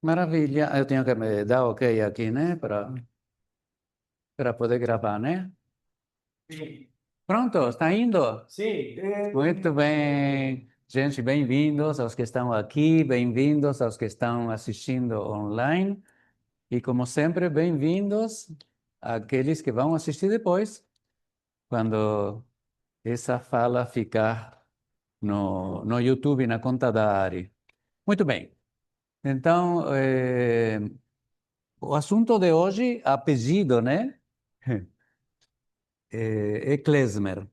Maravilha. Eu tenho que me dar ok aqui, né? Para poder gravar, né? Sim, Pronto, está indo? sim, Muito bem. Gente, bem-vindos aos que estão aqui, bem-vindos aos que estão assistindo online. E, como sempre, bem-vindos àqueles que vão assistir depois, quando essa fala ficar no YouTube, na conta da Ari. Muito bem. Então, o assunto de hoje, apelido, né? É klezmer.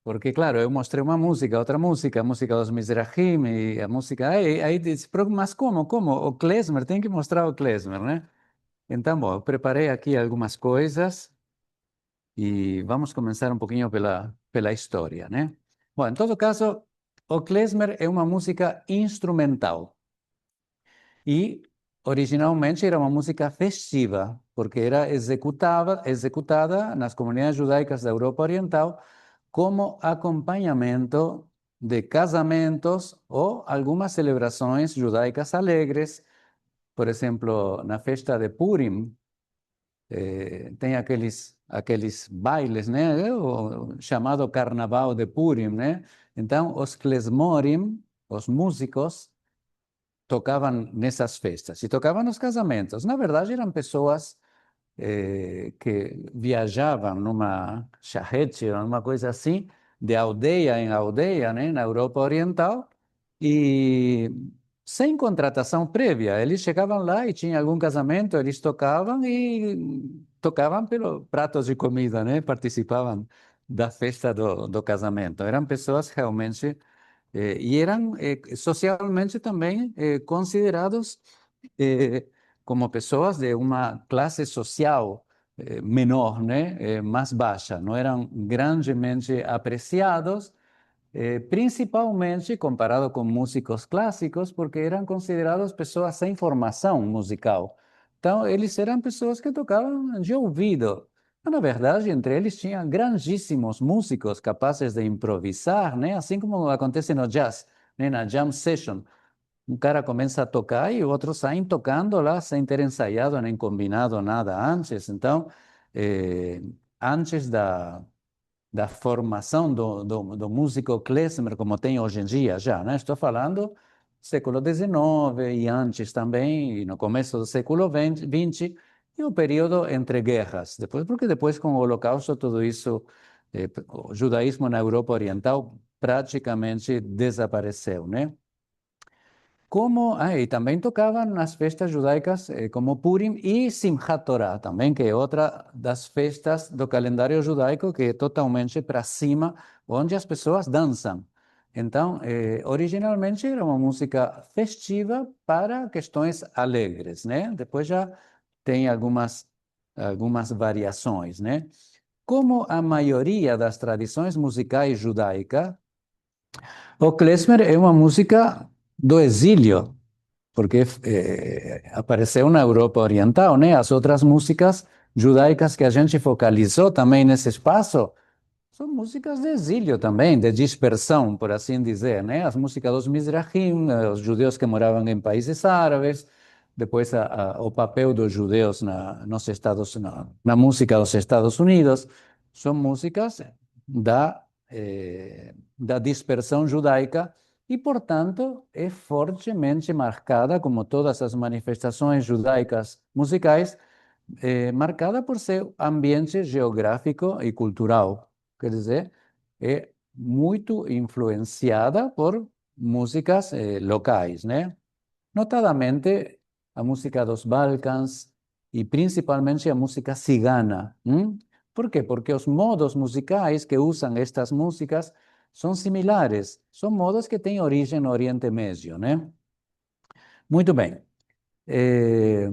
Porque, claro, eu mostrei uma música, outra música, a música dos Mizrahim, e a música... Aí diz, mas como? Como? O klezmer, tem que mostrar o klezmer, né? Então, bom, eu preparei aqui algumas coisas e vamos começar um pouquinho pela história, né? Bom, em todo caso, o klezmer é uma música instrumental. E originalmente era uma música festiva, porque era executada nas comunidades judaicas da Europa Oriental como acompanhamento de casamentos ou algumas celebrações judaicas alegres. Por exemplo, na festa de Purim, tem aqueles bailes, né? O chamado Carnaval de Purim, né? Então, os klezmorim, os músicos, tocavam nessas festas e tocavam nos casamentos. Na verdade, eram pessoas que viajavam numa charrete ou numa coisa assim, de aldeia em aldeia, né, na Europa Oriental, e sem contratação prévia. Eles chegavam lá e tinha algum casamento, eles tocavam e tocavam pelo pratos de comida, né, participavam da festa do casamento. Eram pessoas realmente e eram socialmente também considerados eh, como pessoas de uma classe social menor, né, mais baixa. Não eram grandemente apreciados, principalmente comparado com músicos clássicos, porque eram considerados pessoas sem formação musical. Então, eles eram pessoas que tocavam de ouvido. Mas, na verdade, entre eles tinha grandíssimos músicos capazes de improvisar, né? Assim como acontece no jazz, né? Na jam session. Um cara começa a tocar e outros saem tocando lá sem ter ensaiado nem combinado nada antes. Então, eh, antes da formação do músico klezmer como tem hoje em dia já, né? Estou falando século XIX e antes também, e no começo do século XX, e o período entre guerras. Depois, porque depois, com o Holocausto, tudo isso, o judaísmo na Europa Oriental praticamente desapareceu, né? Como, e também tocavam nas festas judaicas como Purim e Simchat Torah também, que é outra das festas do calendário judaico que é totalmente para cima, onde as pessoas dançam. Então, originalmente era uma música festiva para questões alegres, né? Depois já tem algumas variações, né? Como a maioria das tradições musicais judaicas, o klezmer é uma música do exílio, porque apareceu na Europa Oriental, né? As outras músicas judaicas que a gente focalizou também nesse espaço são músicas de exílio também, de dispersão, por assim dizer, né? As músicas dos Mizrahim, os judeus que moravam em países árabes, depois o papel dos judeus na música dos Estados Unidos, são músicas da dispersão judaica e, portanto, é fortemente marcada, como todas as manifestações judaicas musicais, marcada por seu ambiente geográfico e cultural. Quer dizer, é muito influenciada por músicas locais, né? Notadamente, a música dos Balcãs e principalmente a música cigana. Por quê? Porque os modos musicais que usam estas músicas são similares, são modos que têm origem no Oriente Médio, né? Muito bem. Eh,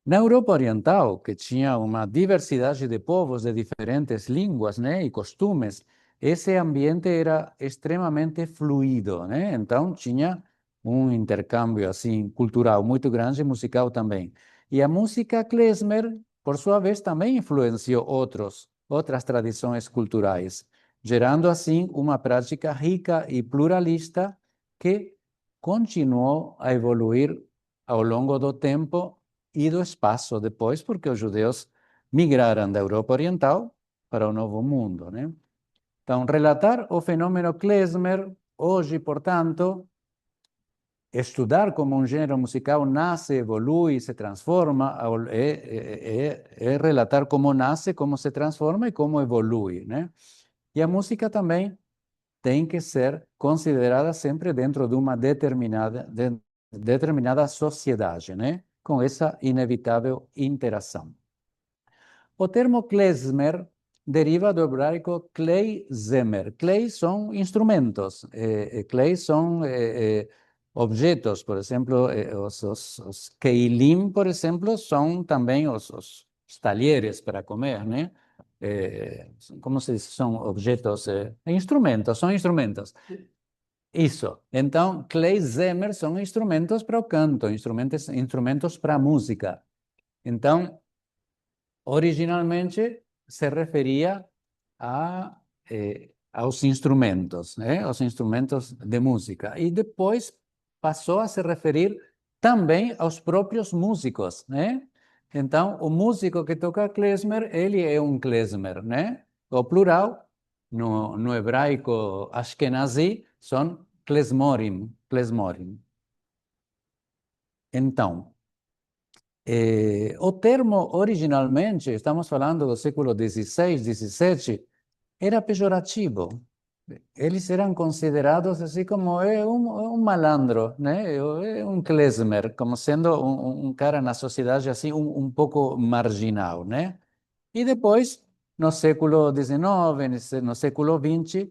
Na Europa Oriental, que tinha uma diversidade de povos de diferentes línguas, né, e costumes, esse ambiente era extremamente fluido, né? Então tinha um intercâmbio assim cultural muito grande, musical também. E a música klezmer, por sua vez, também influenciou outras tradições culturais, gerando assim uma prática rica e pluralista que continuou a evoluir ao longo do tempo e do espaço depois, porque os judeus migraram da Europa Oriental para o Novo Mundo, né? Então, relatar o fenômeno klezmer hoje, portanto, estudar como um gênero musical nasce, evolui, se transforma, é relatar como nasce, como se transforma e como evolui, né? E a música também tem que ser considerada sempre dentro de uma determinada sociedade, né? Com essa inevitável interação. O termo klezmer deriva do hebraico klei-zemer. Klei são instrumentos, klei são objetos, por exemplo, os keilim, por exemplo, são também os talheres para comer, né? Como se diz? São objetos, instrumentos, são instrumentos. Isso. Então, klei-zemer são instrumentos para o canto, instrumentos para a música. Então, originalmente se referia aos instrumentos, né? Aos instrumentos de música. E depois passou a se referir também aos próprios músicos, né? Então, o músico que toca klezmer, ele é um klezmer, né? O plural, no hebraico ashkenazi, são klezmorim, klezmorim. Então, o termo, originalmente, estamos falando do século XVI, XVII, era pejorativo. Eles eram considerados assim como um malandro, né? É um klezmer, como sendo um cara na sociedade assim um pouco marginal, né? E depois, no século XIX, no século XX,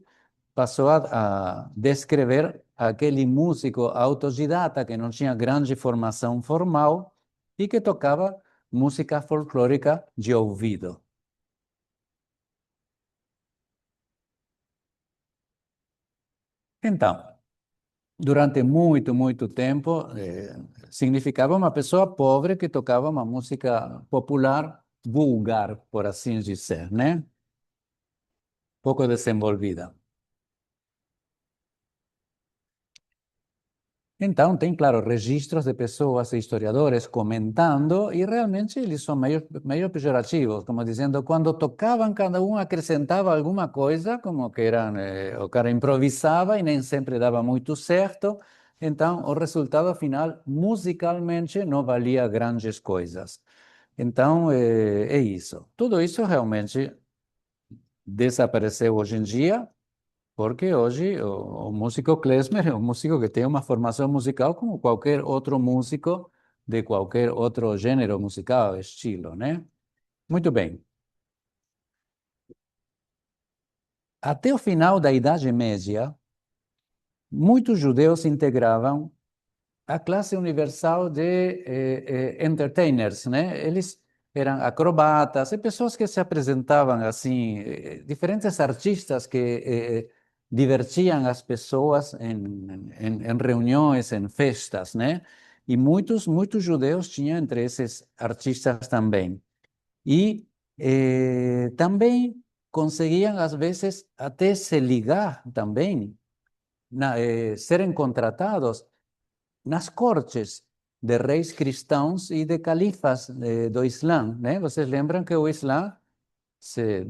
passou a descrever aquele músico autodidata que não tinha grande formação formal e que tocava música folclórica de ouvido. Então, durante muito, muito tempo, significava uma pessoa pobre que tocava uma música popular vulgar, por assim dizer, né? Pouco desenvolvida. Então, tem, claro, registros de pessoas, historiadores, comentando, e realmente eles são meio pejorativos, como dizendo, quando tocavam, cada um acrescentava alguma coisa, como que o cara improvisava e nem sempre dava muito certo, então o resultado final, musicalmente, não valia grandes coisas. Então, é isso. Tudo isso realmente desapareceu hoje em dia, porque hoje o músico klezmer é um músico que tem uma formação musical como qualquer outro músico de qualquer outro gênero musical, estilo, né? Muito bem. Até o final da Idade Média, muitos judeus integravam a classe universal de entertainers, né? Eles eram acrobatas e pessoas que se apresentavam assim, diferentes artistas que divertiam as pessoas em reuniões, em festas, né? E muitos judeus tinham entre esses artistas também. E também conseguiam, às vezes, até se ligar também, serem contratados nas cortes de reis cristãos e de califas do Islã, né? Vocês lembram que o Islã se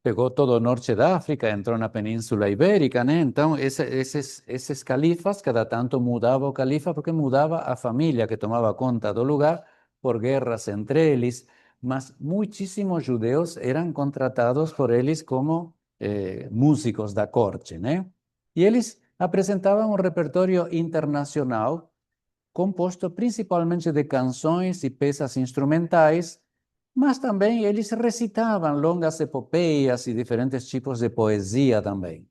pegou todo o norte da África, entrou na Península Ibérica, né? Então, esses califas, cada tanto mudava o califa, porque mudava a família que tomava conta do lugar por guerras entre eles, mas muitíssimos judeus eram contratados por eles como músicos da corte, né? E eles apresentavam um repertório internacional composto principalmente de canções e peças instrumentais, mas também eles recitavam longas epopeias e diferentes tipos de poesia também.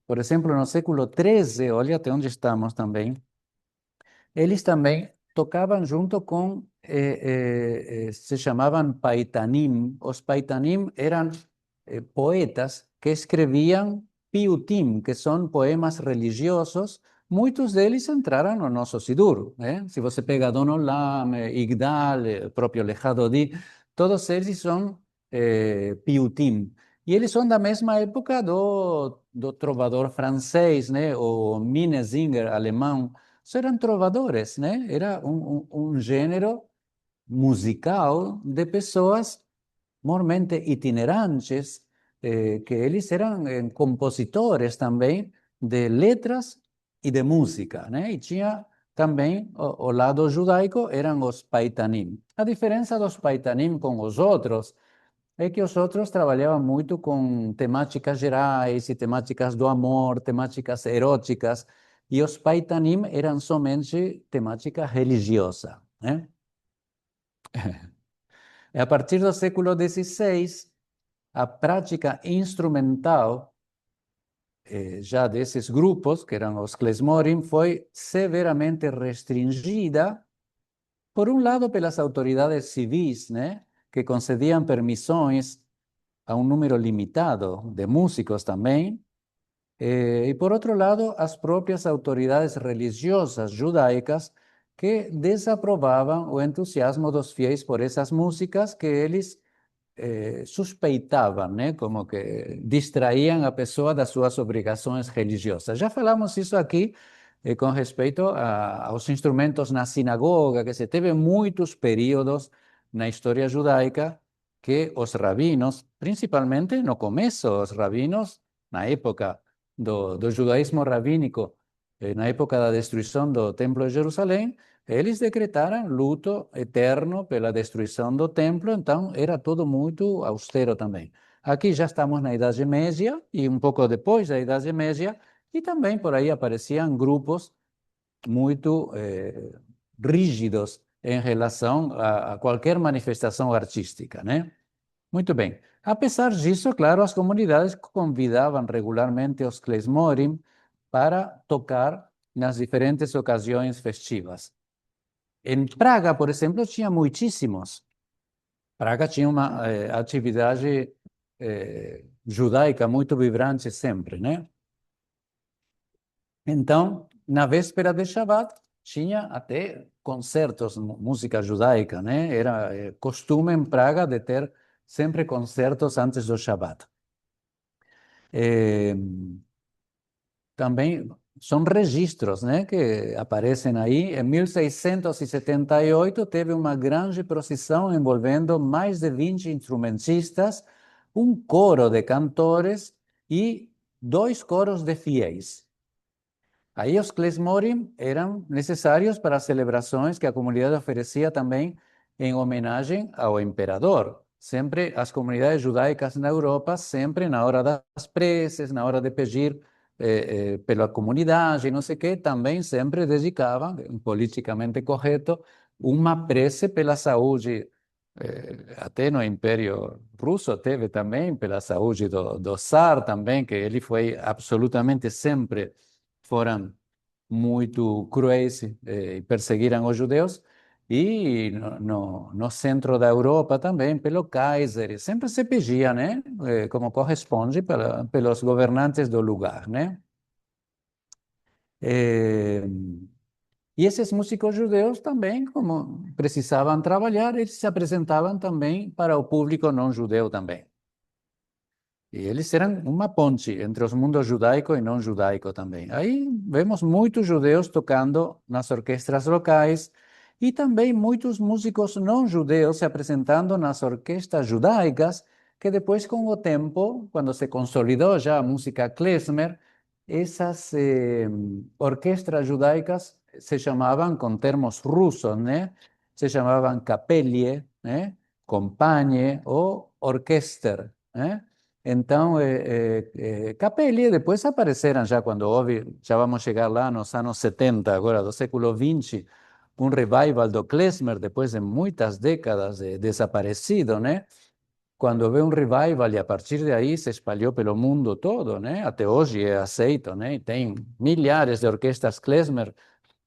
Por exemplo, no século XIII, olha até onde estamos também, eles também tocavam junto com, se chamavam paitanim. Os paitanim eram poetas que escreviam piutim, que são poemas religiosos. Muitos deles entraram no nosso Sidur, né? Se você pega Don Olam, Igdal, próprio Lejado Di, todos eles são piutim. E eles são da mesma época do trovador francês, né? O Minnesänger alemão. Isso eram trovadores, né? Era um gênero musical de pessoas mormente itinerantes, que eles eram compositores também de letras e de música, né? E tinha também o lado judaico, eram os paitanim. A diferença dos paitanim com os outros é que os outros trabalhavam muito com temáticas gerais e temáticas do amor, temáticas eróticas, e os paitanim eram somente temática religiosa, né? A partir do século XVI, a prática instrumental já desses grupos, que eram os klezmorim, foi severamente restringida, por um lado, pelas autoridades civis, né, que concediam permissões a um número limitado de músicos também, e por outro lado, as próprias autoridades religiosas judaicas que desaprovavam o entusiasmo dos fiéis por essas músicas que eles suspeitavam, né? Como que distraíam a pessoa das suas obrigações religiosas. Já falamos isso aqui com respeito aos instrumentos na sinagoga, que se teve muitos períodos na história judaica que os rabinos, principalmente no começo, os rabinos, na época do judaísmo rabínico, na época da destruição do Templo de Jerusalém, eles decretaram luto eterno pela destruição do templo, então era tudo muito austero também. Aqui já estamos na Idade Média, e um pouco depois da Idade Média, e também por aí apareciam grupos muito rígidos em relação a qualquer manifestação artística, né? Muito bem. Apesar disso, claro, as comunidades convidavam regularmente os klezmorim para tocar nas diferentes ocasiões festivas. Em Praga, por exemplo, tinha muitíssimos. Praga tinha uma atividade judaica muito vibrante sempre, né? Então, na véspera de Shabbat, tinha até concertos, música judaica, né? Era costume em Praga de ter sempre concertos antes do Shabbat. Também são registros, né, que aparecem aí. Em 1678, teve uma grande procissão envolvendo mais de 20 instrumentistas, um coro de cantores e dois coros de fiéis. Aí os klezmorim eram necessários para as celebrações que a comunidade oferecia também em homenagem ao imperador. Sempre as comunidades judaicas na Europa, sempre na hora das preces, na hora de pedir pela comunidade, não sei o quê, também sempre dedicavam, politicamente correto, uma prece pela saúde. Até no Império Russo teve também pela saúde do Tsar também, que ele foi absolutamente sempre foram muito cruéis e perseguiram os judeus, e no centro da Europa também, pelo Kaiser, sempre se pedia, né, como corresponde pelos governantes do lugar, né? Eh, e esses músicos judeus também, como precisavam trabalhar, eles se apresentavam também para o público não judeu também. E eles eram uma ponte entre os mundos judaico e não judaico também. Aí vemos muitos judeus tocando nas orquestras locais e também muitos músicos não judeus se apresentando nas orquestras judaicas, que depois, com o tempo, quando se consolidou já a música klezmer, essas orquestras judaicas se chamavam com termos russos, né? Se chamavam capellie, né? Compagne ou orquester, né? Então, Capelli, depois apareceram já quando houve, já vamos chegar lá nos anos 70, agora do século XX, um revival do klezmer, depois de muitas décadas de desaparecido, né? Quando veio um revival e a partir de aí se espalhou pelo mundo todo, né? Até hoje é aceito, né? E tem milhares de orquestras klezmer.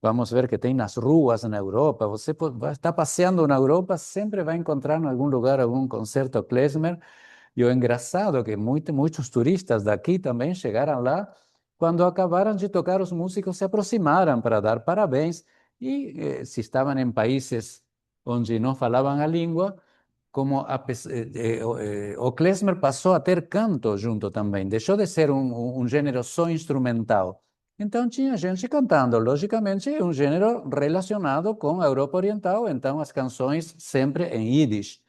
Vamos ver que tem nas ruas na Europa. Você vai estar passeando na Europa, sempre vai encontrar em algum lugar algum concerto klezmer. E o engraçado é que muitos turistas daqui também chegaram lá, quando acabaram de tocar, os músicos se aproximaram para dar parabéns, e se estavam em países onde não falavam a língua, como o klezmer passou a ter canto junto também, deixou de ser um gênero só instrumental. Então tinha gente cantando, logicamente é um gênero relacionado com a Europa Oriental, então as canções sempre em Yiddish.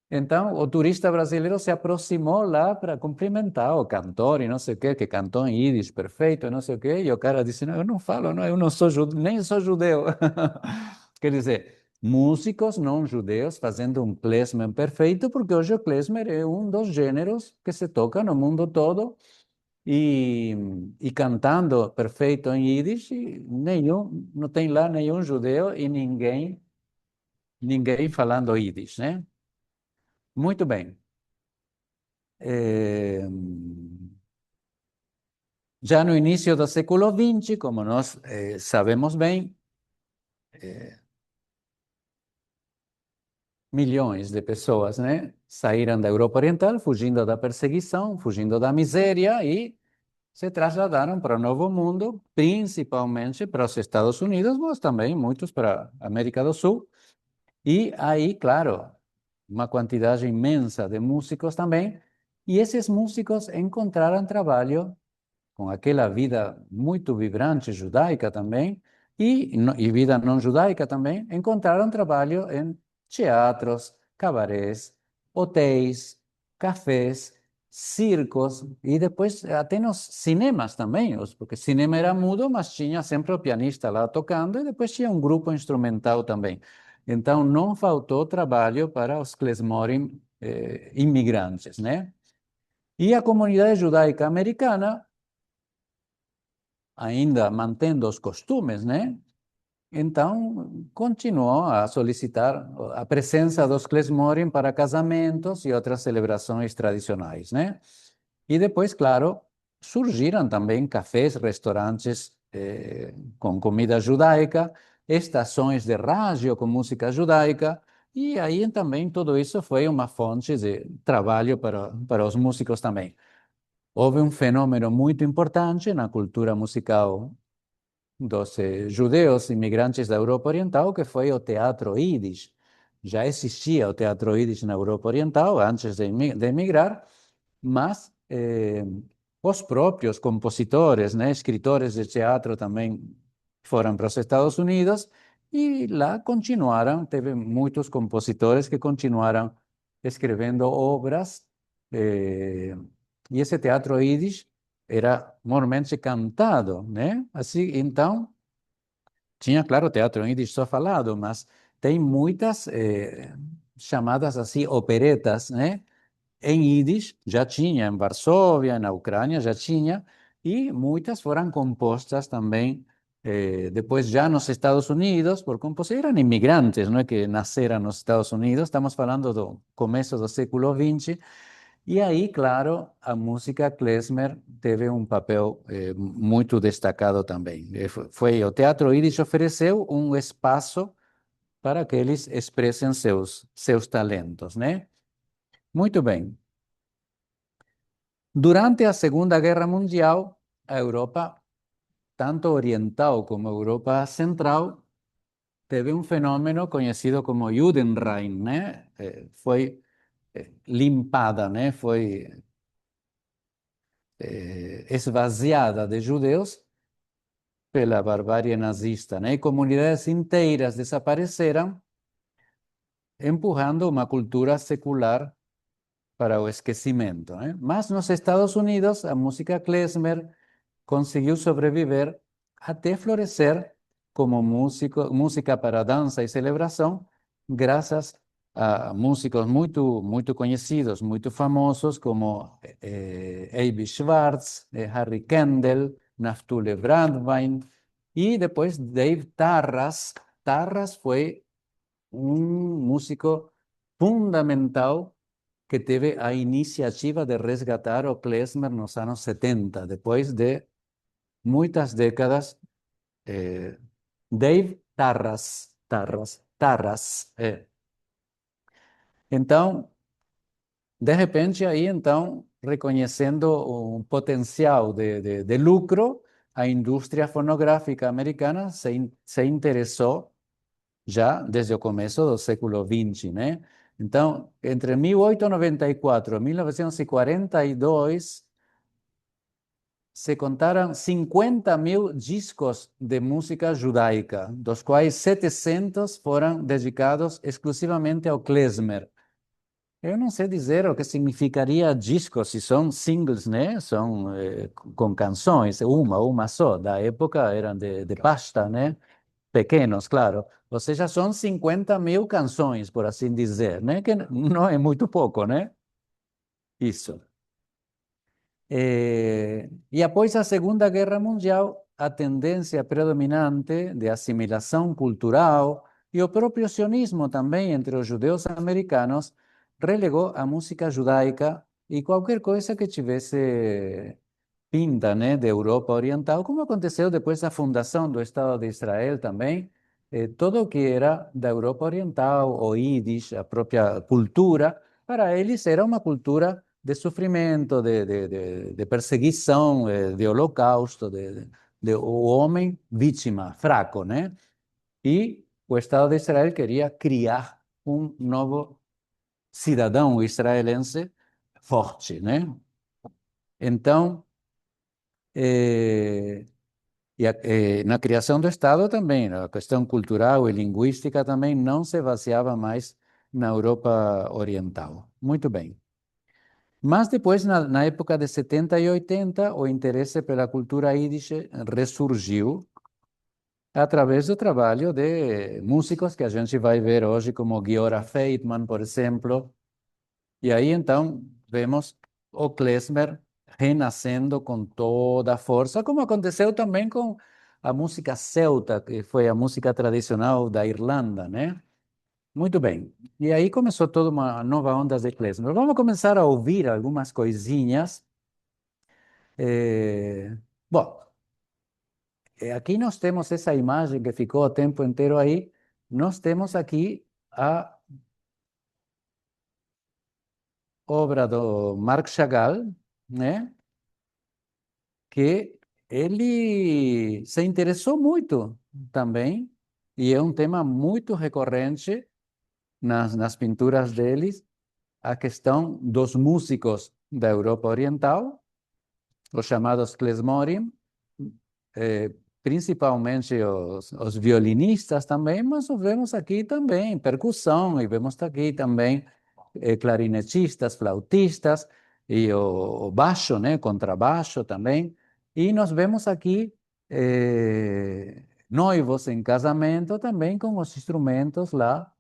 Então, o turista brasileiro se aproximou lá para cumprimentar o cantor e não sei o quê, que cantou em Yiddish perfeito, e não sei o quê, e o cara disse, não, eu não falo, não, eu não sou judeu, nem sou judeu. Quer dizer, músicos não judeus fazendo um klezmer perfeito, porque hoje o klezmer é um dos gêneros que se toca no mundo todo, e, e cantando perfeito em Yiddish, e não tem lá nenhum judeu e ninguém falando Yiddish, né? Muito bem. Eh, Já no início do século XX, como nós sabemos bem, milhões de pessoas, né, saíram da Europa Oriental, fugindo da perseguição, fugindo da miséria e se trasladaram para o Novo Mundo, principalmente para os Estados Unidos, mas também muitos para a América do Sul. E aí, claro, uma quantidade imensa de músicos também. E esses músicos encontraram trabalho com aquela vida muito vibrante judaica também, e vida não judaica também, encontraram trabalho em teatros, cabarés, hotéis, cafés, circos, e depois até nos cinemas também, porque cinema era mudo, mas tinha sempre o pianista lá tocando, e depois tinha um grupo instrumental também. Então, não faltou trabalho para os klezmorim imigrantes, né? E a comunidade judaica americana ainda mantendo os costumes, né? Então, continuou a solicitar a presença dos klezmorim para casamentos e outras celebrações tradicionais, né? E depois, claro, surgiram também cafés, restaurantes com comida judaica, estações de rádio com música judaica, e aí também tudo isso foi uma fonte de trabalho para os músicos também. Houve um fenômeno muito importante na cultura musical dos judeus imigrantes da Europa Oriental, que foi o teatro Yiddish. Já existia o teatro Yiddish na Europa Oriental antes de emigrar, mas os próprios compositores, né, escritores de teatro também foram para os Estados Unidos e lá continuaram, teve muitos compositores que continuaram escrevendo obras, eh, e esse teatro Yiddish era normalmente cantado, né? Assim, então, tinha, claro, teatro em Yiddish só falado, mas tem muitas chamadas assim operetas, né? Em Yiddish já tinha, em Varsóvia, na Ucrânia já tinha, e muitas foram compostas também depois já nos Estados Unidos, por compositores, eram imigrantes, não é que nasceram nos Estados Unidos, estamos falando do começo do século XX, e aí, claro, a música klezmer teve um papel muito destacado também. Foi o Teatro Yiddish ofereceu um espaço para que eles expressem seus talentos, né? Muito bem. Durante a Segunda Guerra Mundial, a Europa, tanto oriental como a Europa central, teve um fenômeno conhecido como Judenrein, né? Foi limpada, né? Foi esvaziada de judeus pela barbárie nazista, né? E comunidades inteiras desapareceram, empurrando uma cultura secular para o esquecimento, né? Mas nos Estados Unidos, a música klezmer conseguiu sobreviver até florescer como música para dança e celebração, graças a músicos muito conhecidos, muito famosos, como Aby Schwartz, Harry Kendall, Naftule Brandwein e depois Dave Tarras. Tarras foi um músico fundamental que teve a iniciativa de resgatar o klezmer nos anos 70, depois de muitas décadas. eh, Dave Tarras. Então, de repente, aí, então, reconhecendo um potencial de lucro, a indústria fonográfica americana se interessou já desde o começo do século XX, né? Então, entre 1894 e 1942, se contaram 50.000 discos de música judaica, dos quais 700 foram dedicados exclusivamente ao klezmer. Eu não sei dizer o que significaria discos, se são singles, né? São com canções, uma só. Da época eram de pasta, né? Pequenos, claro. Ou seja, são 50.000 canções, por assim dizer, né? Que não é muito pouco, né? Isso. E após a Segunda Guerra Mundial, a tendência predominante de assimilação cultural e o próprio sionismo também entre os judeus americanos relegou a música judaica e qualquer coisa que tivesse pinta, né, de Europa Oriental, como aconteceu depois da fundação do Estado de Israel também, tudo o que era da Europa Oriental, o Yiddish, a própria cultura, para eles era uma cultura de sofrimento, de perseguição, de holocausto, de o homem vítima, fraco, né? E o Estado de Israel queria criar um novo cidadão israelense forte, né? Então, eh, na criação do Estado também, a questão cultural e linguística também não se baseava mais na Europa Oriental. Muito bem. Mas depois, na época de 70 e 80, o interesse pela cultura yiddish ressurgiu através do trabalho de músicos que a gente vai ver hoje, como Giora Feitman, por exemplo. E aí, então, vemos o klezmer renascendo com toda a força, como aconteceu também com a música celta, que foi a música tradicional da Irlanda, né? Muito bem. E aí começou toda uma nova onda de klezmer. Vamos começar a ouvir algumas coisinhas. Bom, aqui nós temos essa imagem que ficou o tempo inteiro aí. Nós temos aqui a obra do Marc Chagall, né? Que ele se interessou muito também, e é um tema muito recorrente nas pinturas deles, a questão dos músicos da Europa Oriental, os chamados klezmorim, eh, principalmente os violinistas também, mas vemos aqui também percussão, e vemos aqui também clarinetistas, flautistas, e o baixo, né, contrabaixo também. E nós vemos aqui noivos em casamento também com os instrumentos lá.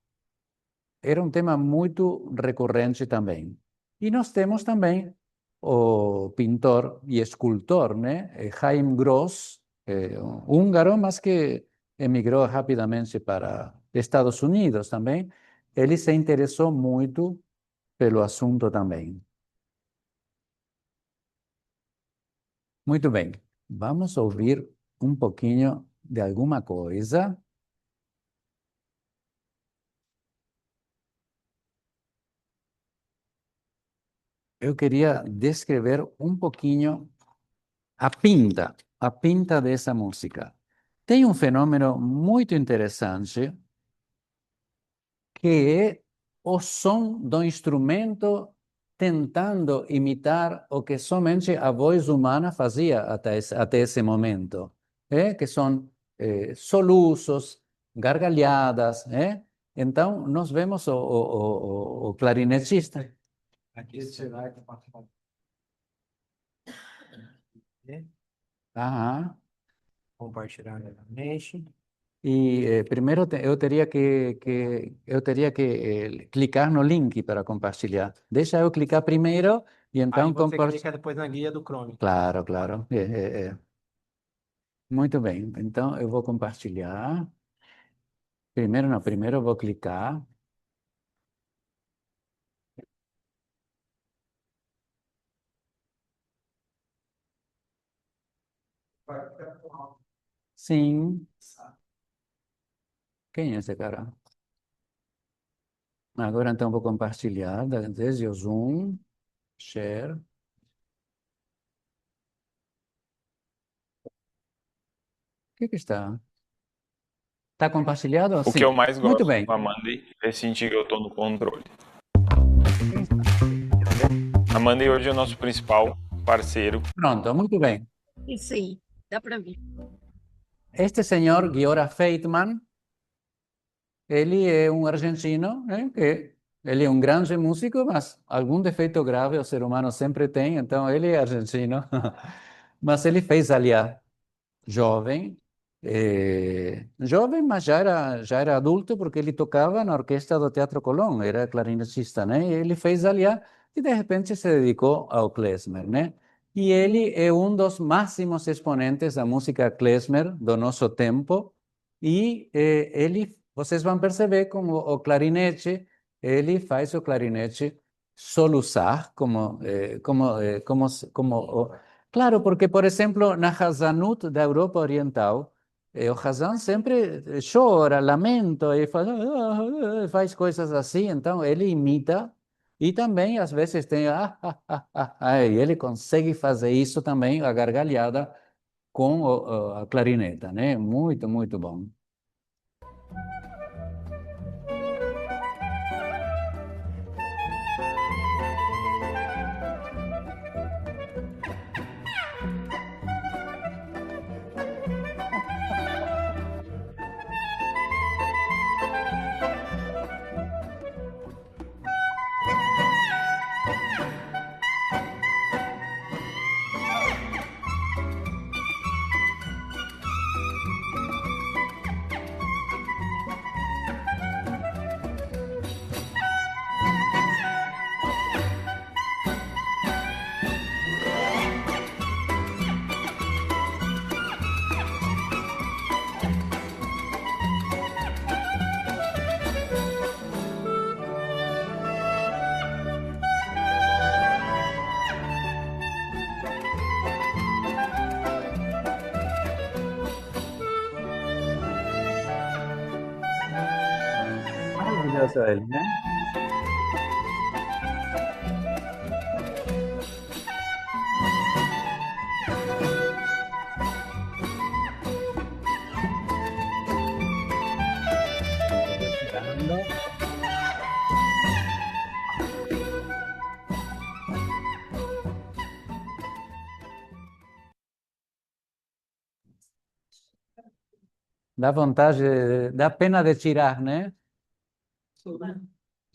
Era um tema muito recorrente também. E nós temos também o pintor e escultor, né, Chaim Gross, um húngaro, mas que emigrou rapidamente para Estados Unidos também. Ele se interessou muito pelo assunto também. Muito bem, vamos ouvir um pouquinho de alguma coisa. Eu queria descrever um pouquinho a pinta dessa música. Tem um fenômeno muito interessante, que é o som do instrumento tentando imitar o que somente a voz humana fazia até esse momento, que são soluços, gargalhadas. Então, nós vemos o clarinetista. Aqui você vai compartilhar novamente. E primeiro eu teria que clicar no link para compartilhar. Deixa eu clicar primeiro e então Aí você compartilhar. clica depois na guia do Chrome. Claro, claro. Muito bem. Então eu vou compartilhar. Primeiro não, primeiro eu vou clicar. Sim. Quem é esse cara? Agora então vou compartilhar desde o Zoom, share. O que que está? Está compartilhado? O que eu Sim. mais Muito gosto bem. com a Mandy é sentir que eu tô no controle. A Monday hoje é o nosso principal parceiro. Pronto, muito bem. E sim, dá para ver. Este senhor, Giora Feitman, ele é um argentino, né, que ele é um grande músico, mas algum defeito grave o ser humano sempre tem, então ele é argentino. Mas ele fez aliás jovem, jovem, mas já era adulto, porque ele tocava na orquestra do Teatro Colón, era clarinetista, né? E ele fez aliás e de repente se dedicou ao klezmer, né? E ele é um dos máximos exponentes da música klezmer do nosso tempo. E vocês vão perceber como o clarinete, ele faz o clarinete soluçar, claro, porque, por exemplo, na Hazanut da Europa Oriental, o Hazan sempre chora, lamenta e faz coisas assim, então ele imita e também às vezes tem e ele consegue fazer isso também, a gargalhada com a clarineta, né? Muito, muito bom. Maravilhoso ele, né? Exercitando. Dá vontade, dá pena de tirar, né?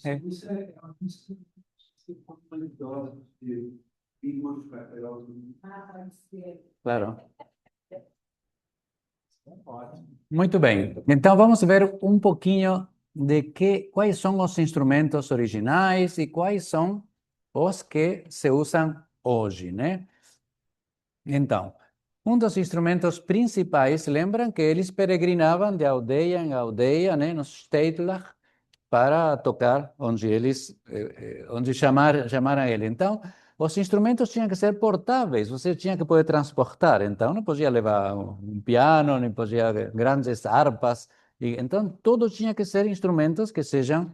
É. Isso é uma coisa que idosa, porque tem outros papel. Claro. Muito bem. Então vamos ver um pouquinho de quais são os instrumentos originais e quais são os que se usam hoje, né? Então, um dos instrumentos principais, lembram que eles peregrinavam de aldeia em aldeia, né, nos Stadler, para tocar onde chamaram ele. Então, os instrumentos tinham que ser portáveis, você tinha que poder transportar. Então, não podia levar um piano, nem podia grandes harpas. Então, tudo tinha que ser instrumentos que sejam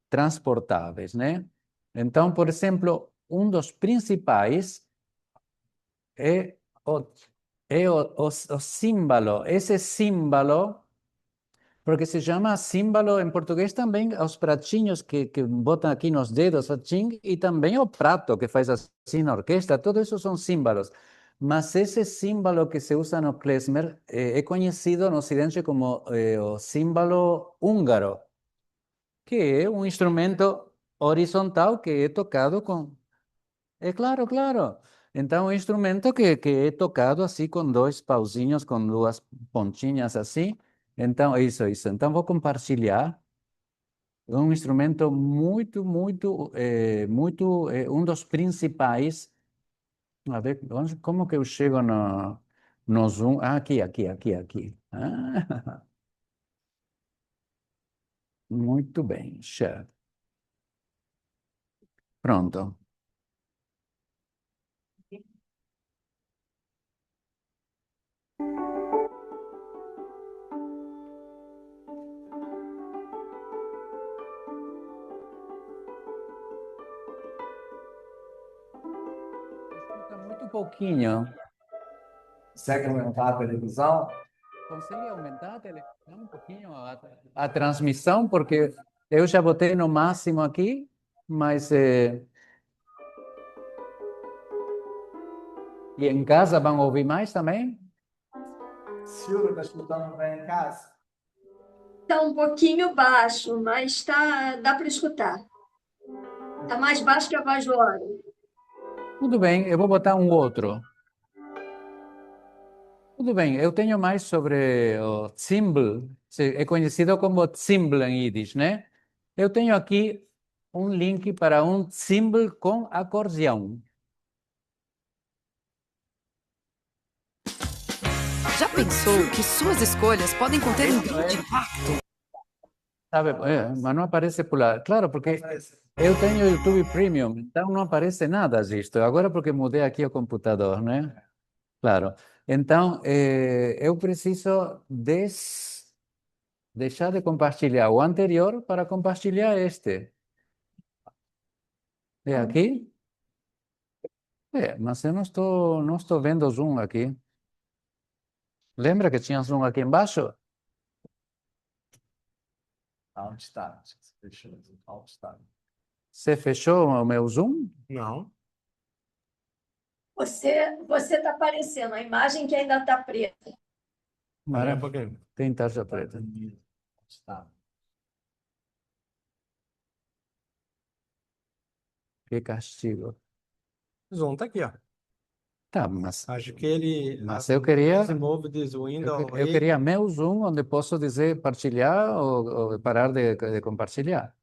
transportáveis, né? Então, por exemplo, um dos principais é o, o símbolo. Esse símbolo, porque se chama símbolo em português também aos pratinhos que botam aqui nos dedos, assim, e também o prato que faz assim na orquestra, tudo isso são símbolos. Mas esse símbolo que se usa no klezmer é conhecido no Ocidente como o símbolo húngaro, que é um instrumento horizontal que é tocado com... É claro, claro. Então, um instrumento que é tocado assim com dois pauzinhos, com duas pontinhas assim. Então, isso. Então, vou compartilhar. É um instrumento muito, muito, um dos principais. A ver, como que eu chego no Zoom? Ah, aqui. Ah, muito bem, chefe. Pronto. Escuta muito pouquinho. Consegue aumentar a televisão? Consegue aumentar a televisão um pouquinho a transmissão, porque eu já botei no máximo aqui, mas E em casa vão ouvir mais também? Silvia, está escutando bem em casa? Tá um pouquinho baixo, mas dá para escutar. Tá mais baixo que a voz do órgão. Tudo bem, eu vou botar um outro. Tudo bem, eu tenho mais sobre o Zimbel, é conhecido como Zimbel em Yiddish, né? Eu tenho aqui um link para um Zimbel com acordeão. Já pensou que suas escolhas podem conter um grande impacto? Sabe, mas não aparece por lá. Claro, porque eu tenho YouTube Premium, então não aparece nada disto. Agora porque mudei aqui o computador, né? Claro. Então, eu preciso deixar de compartilhar o anterior para compartilhar este. É aqui? Mas eu não estou vendo zoom aqui. Lembra que tinha zoom aqui embaixo? Onde está? Deixa eu ver. Onde está? Você fechou o meu zoom? Não. Você tá aparecendo, a imagem que ainda tá preta. Mara, um pouquinho. tem tarja preta. Onde está? Que castigo. O Zoom tá aqui, ó. Tá, mas Acho que ele... Mas eu queria- Remove this window. eu queria meu zoom onde posso dizer partilhar ou parar de compartilhar.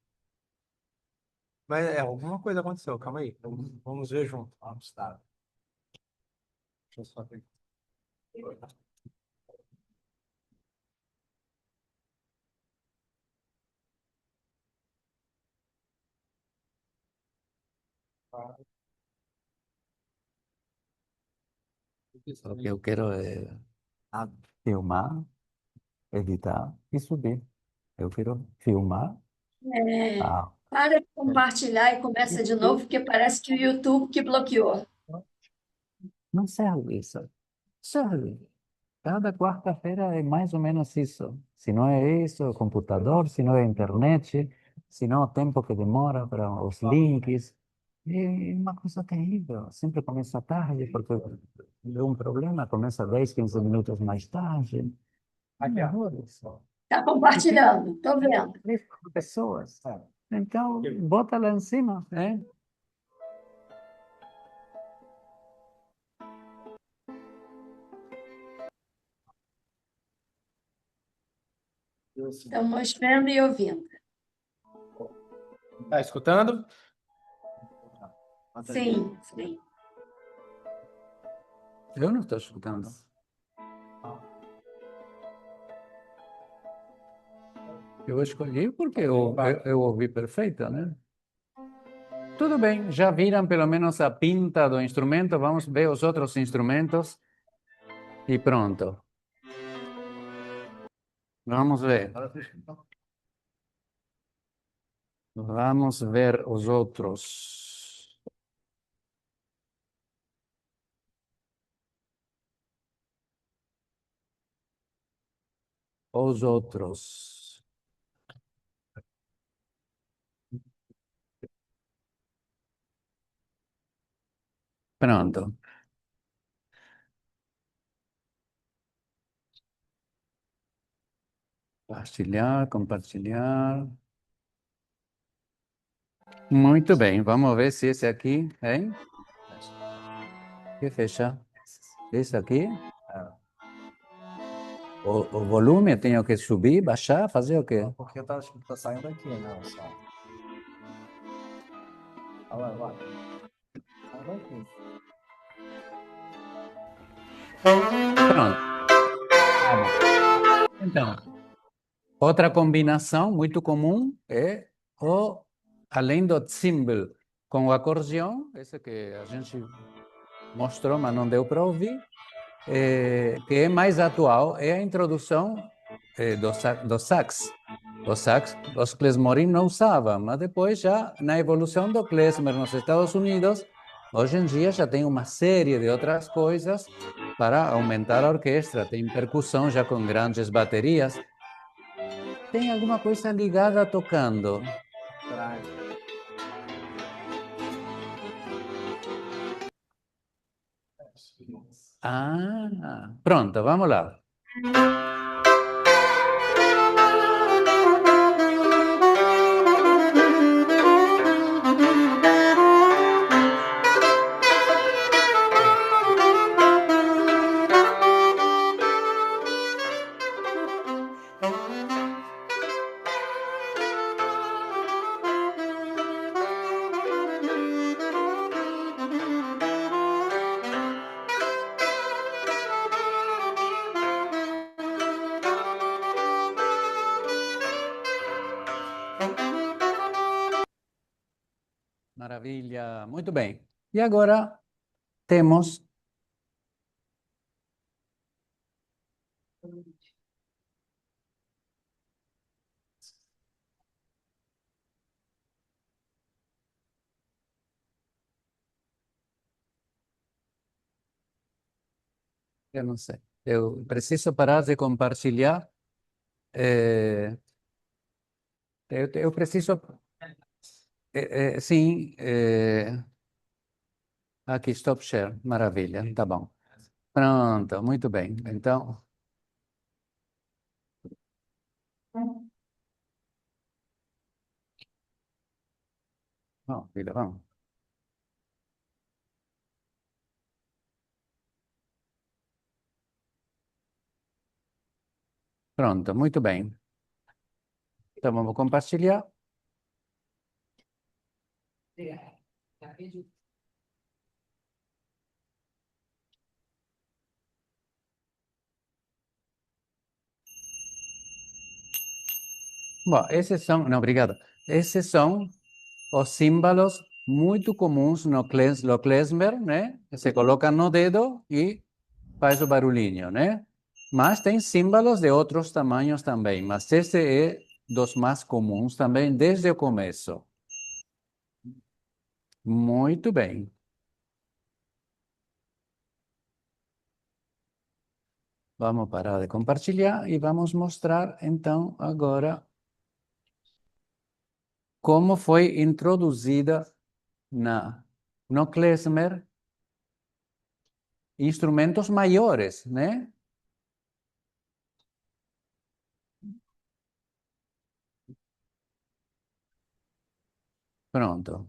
Mas alguma coisa aconteceu. Calma aí. Vamos ver junto. Onde está? Deixa eu só ver. O que eu quero é filmar, editar e subir. Eu quero filmar. É, Ah, para de compartilhar e começa de novo, porque parece que o YouTube que bloqueou. não serve isso. Serve. Cada quarta-feira é mais ou menos isso. Se não é isso, é o computador, se não é a internet, se não o tempo que demora para os links. É uma coisa terrível. Sempre começa tarde, porque deu um problema, começa 10, 15 minutos mais tarde. Aqui, ó. Horrores. Tá compartilhando, tô vendo. 3 pessoas. Então, bota lá em cima, né? Estamos vendo e ouvindo. Tá escutando? Sim, sim. Eu não estou escutando. Eu escolhi porque eu ouvi perfeito, né? Tudo bem, já viram pelo menos a pinta do instrumento, vamos ver os outros instrumentos e pronto. Vamos ver. Vamos ver os outros. Os outros. Pronto. Compartilhar, compartilhar. Muito bem, vamos ver se esse aqui, hein? Que fecha? Esse aqui? O volume eu tenho que subir, baixar, fazer o quê? Porque acho que tá saindo aqui, não, só. Olha lá, olha. Saindo aqui. Pronto. Então, outra combinação muito comum é além do cymbal com o acordeão, esse que a gente mostrou, mas não deu para ouvir, que é mais atual, é a introdução do sax. O sax, os klezmorim não usavam, mas depois já na evolução do klezmer nos Estados Unidos, hoje em dia já tem uma série de outras coisas para aumentar a orquestra, tem percussão já com grandes baterias. Tem alguma coisa ligada tocando? Atrás. Ah, pronto, vamos lá. Maravilha, muito bem. E agora temos eu não sei. Eu preciso parar de compartilhar. Eu preciso. Sim. Aqui, stop share. Maravilha, tá bom. Pronto, muito bem. Então. Bom, filha, vamos. Pronto, muito bem. Então vamos compartilhar. Bom, esses são. Não, obrigado. Esses são os símbolos muito comuns no klezmer, né? Você coloca no dedo e faz o barulhinho, né? Mas tem símbolos de outros tamanhos também, mas esse é dos mais comuns também desde o começo. Muito bem. Vamos parar de compartilhar e vamos mostrar então agora como foi introduzida no klezmer instrumentos maiores, né? Pronto.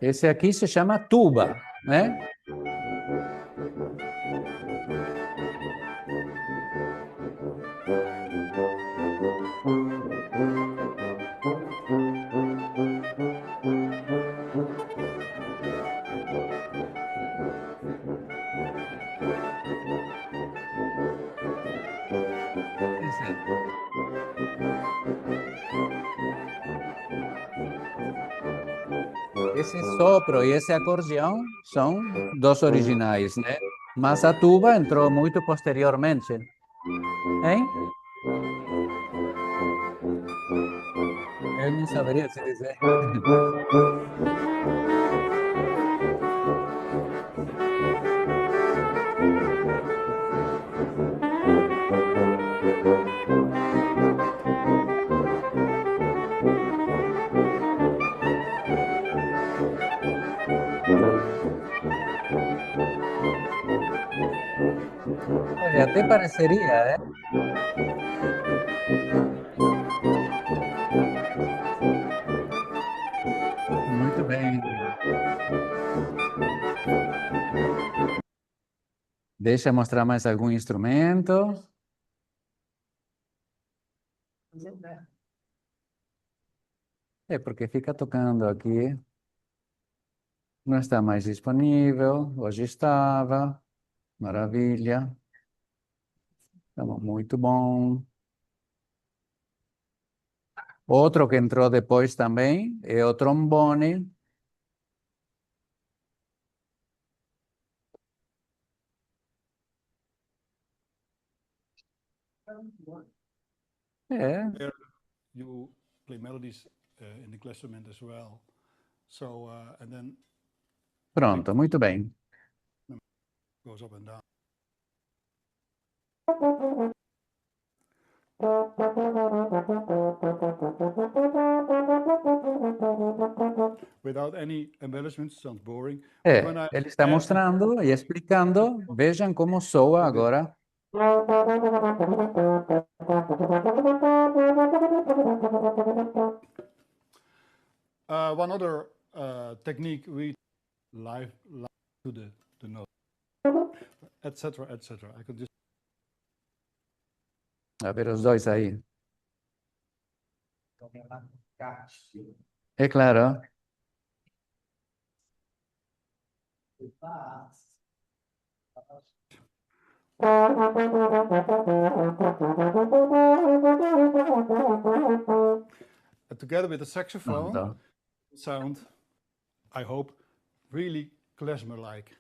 Esse aqui se chama tuba, né? Esse sopro e esse acordeão são dos originais, né? Mas a tuba entrou muito posteriormente. Hein? Eu não saberia te dizer. Olha, até pareceria, né? Muito bem. Deixa eu mostrar mais algum instrumento. É porque fica tocando aqui. Não está mais disponível. Hoje estava. Maravilha. Tá bom, muito bom. Outro que entrou depois também é o trombone. É, You play melodies in the classroom as well. So and then pronto, muito bem. goes up and down. Without any embellishments, sounds boring. É, When I ele está add mostrando e explicando. Vejam como soa agora. one other technique, we live to the note, etc., etc. I could just A ver os dois aí. Cássio. É claro. together with the saxophone Pronto. sound, I hope, really klezmer-like.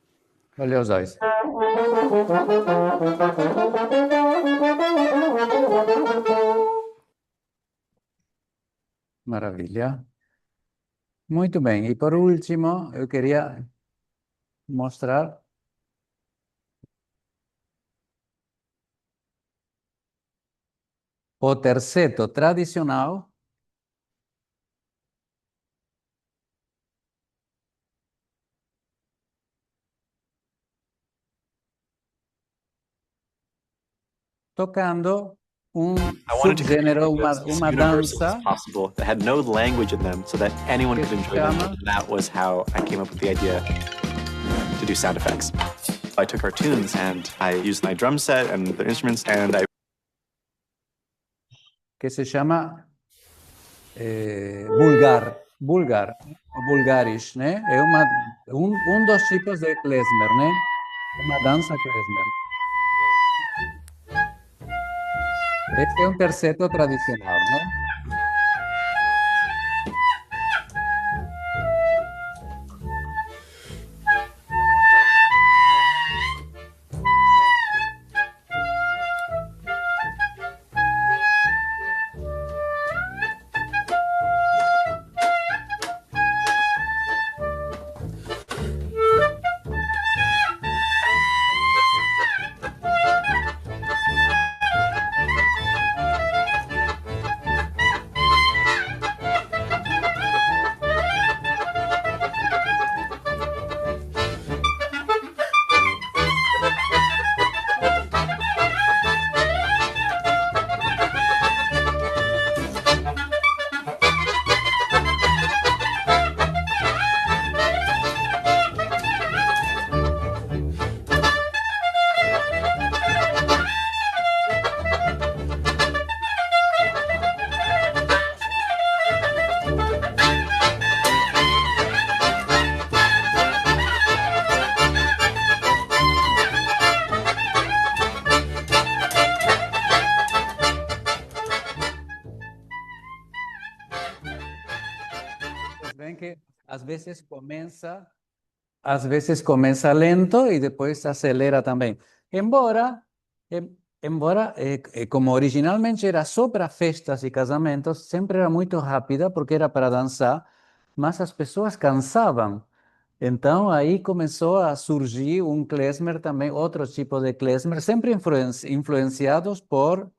Olha os dois. Maravilha. Muito bem. E por último, eu queria mostrar o terceto tradicional. Tocando I wanted to create subgênero, videos as uma universal as dança possible that had no language in them so that anyone que could se enjoy them. chama And that was how I came up with the idea to do sound effects. I took our tunes and I used my drum set and the instruments and I que se chama Bulgar, o Bulgarisch, né? É um dos tipos de klezmer, né? Uma dança klezmer. Este é um terceto tradicional, né? Vocês veem que às vezes começa lento e depois acelera também. Embora, como originalmente era só para festas e casamentos, sempre era muito rápida porque era para dançar, mas as pessoas cansavam. Então aí começou a surgir um klezmer também, outro tipo de klezmer, sempre influenciados por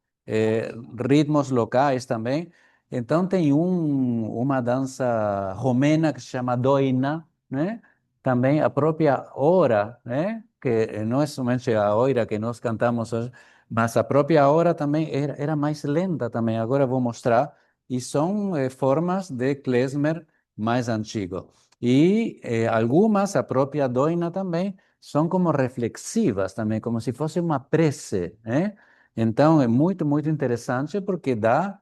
ritmos locais também. Então tem uma dança romena que se chama doina, né? Também a própria hora, né? Que não é somente a hora que nós cantamos hoje, mas a própria hora também era mais lenta também. Agora eu vou mostrar. E são formas de klezmer mais antigo. E algumas, a própria doina também, são como reflexivas também, como se fosse uma prece, né? Então é muito, muito interessante porque dá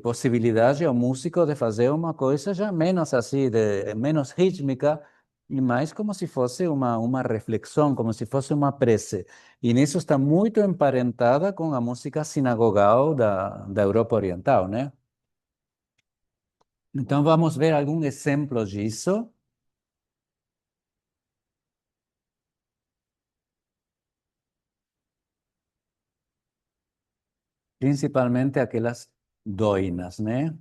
possibilidade ao músico de fazer uma coisa já menos assim, menos rítmica, e mais como se fosse uma reflexão, como se fosse uma prece. E nisso está muito emparentada com a música sinagogal da Europa Oriental, né? Então vamos ver algum exemplo disso. Principalmente aquelas doinas, né?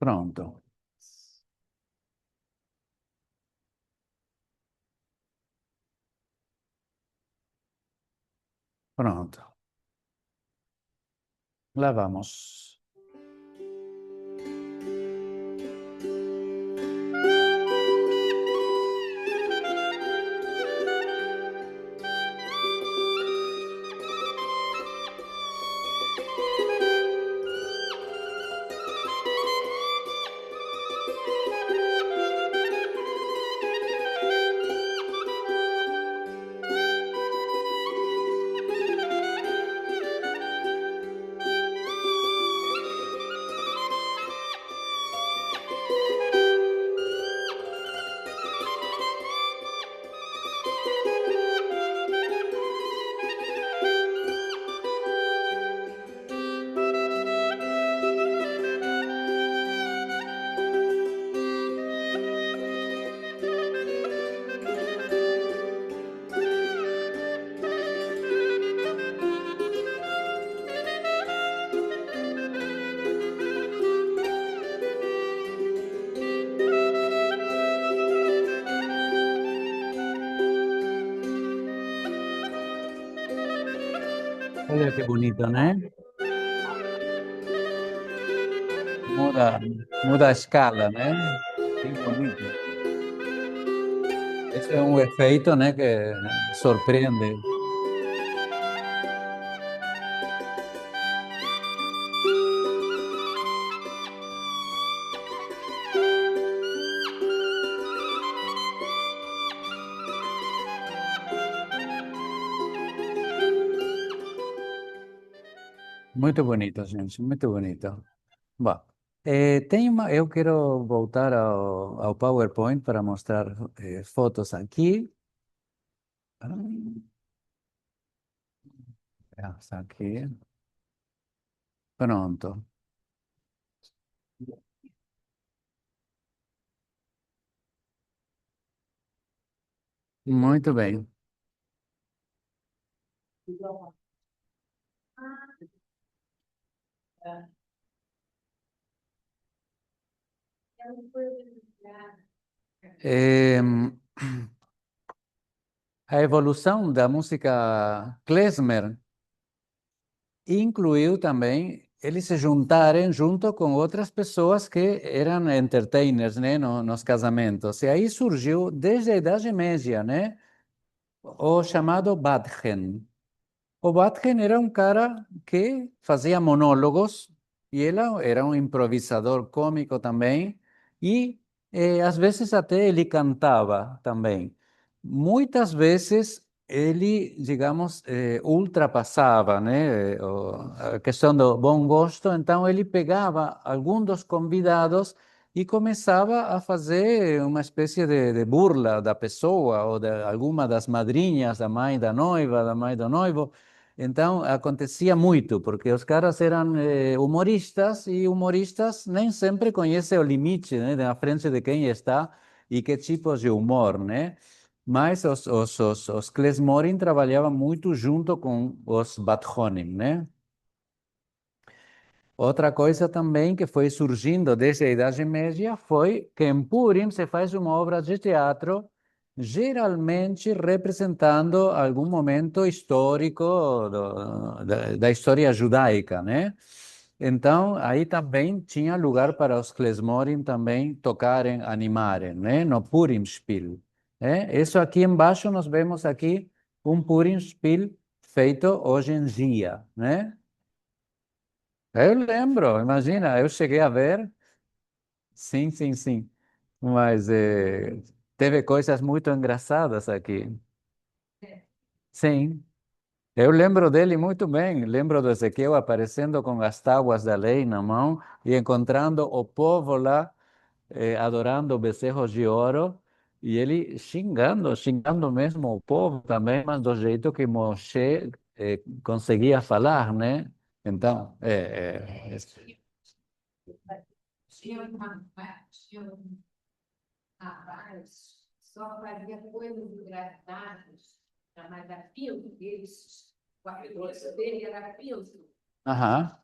Pronto. Pronto. Lá vamos. Olha que bonito, né? Muda a escala, né? Que bonito. Esse é um efeito, né, que surpreende. Muito bonito, gente, muito bonito. Bom, eu quero voltar ao PowerPoint para mostrar fotos aqui. Essa aqui. Pronto. Muito bem. Em, a evolução da música klezmer incluiu também eles se juntarem junto com outras pessoas que eram entertainers, né, nos casamentos. E aí surgiu, desde a Idade Média, né, o chamado Badgen. O Badgen era um cara que fazia monólogos e ele era um improvisador cômico também e às vezes até ele cantava também. Muitas vezes ele, digamos, ultrapassava, né, a questão do bom gosto, então ele pegava algum dos convidados e começava a fazer uma espécie de burla da pessoa ou de alguma das madrinhas, da mãe da noiva, da mãe do noivo. Então, acontecia muito, porque os caras eram humoristas e humoristas nem sempre conhecem o limite, né, na frente de quem está e que tipos de humor, né? Mas os klezmorim trabalhavam muito junto com os badhonim, né? Outra coisa também que foi surgindo desde a Idade Média foi que em Purim se faz uma obra de teatro, geralmente representando algum momento histórico da história judaica, né? Então, aí também tinha lugar para os klezmorim também tocarem, animarem, né? No Purim Spiel. Né? Isso aqui embaixo nós vemos aqui um Purim Spiel feito hoje em dia, né? Eu lembro, imagina, eu cheguei a ver, sim, sim, sim, mas teve coisas muito engraçadas aqui. Sim, eu lembro dele muito bem, lembro do Ezequiel aparecendo com as tábuas da lei na mão e encontrando o povo lá, adorando bezerros de ouro, e ele xingando mesmo o povo também, mas do jeito que Moshe conseguia falar, né? Então, Tinha um rapaz, só fazia coisas engraçadas, chamada Pinto, o apelido dele era Pinto. aham.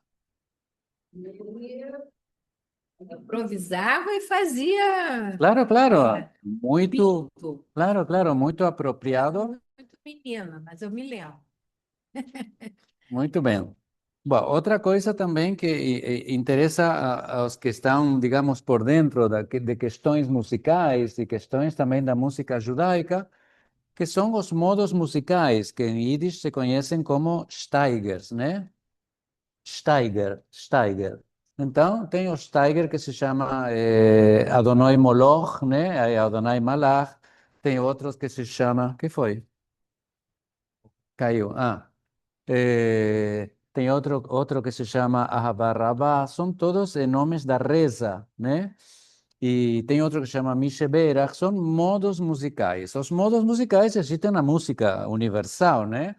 E Improvisava e fazia Claro, claro, muito, pinto. claro, muito apropriado, Muito menina, mas eu me lembro. muito bem. Bom, outra coisa também que interessa aos que estão, digamos, por dentro de questões musicais e questões também da música judaica, que são os modos musicais, que em Yiddish se conhecem como steigers, né? Steiger. Então, tem o Steiger que se chama Adonai Moloch, né? Aí Adonai Malach. Tem outros que se chama... que foi? Caiu. Tem outro que se chama Ahavarabá. São todos nomes da reza, né? E tem outro que se chama Misheberach. São modos musicais. Os modos musicais existem na música universal, né?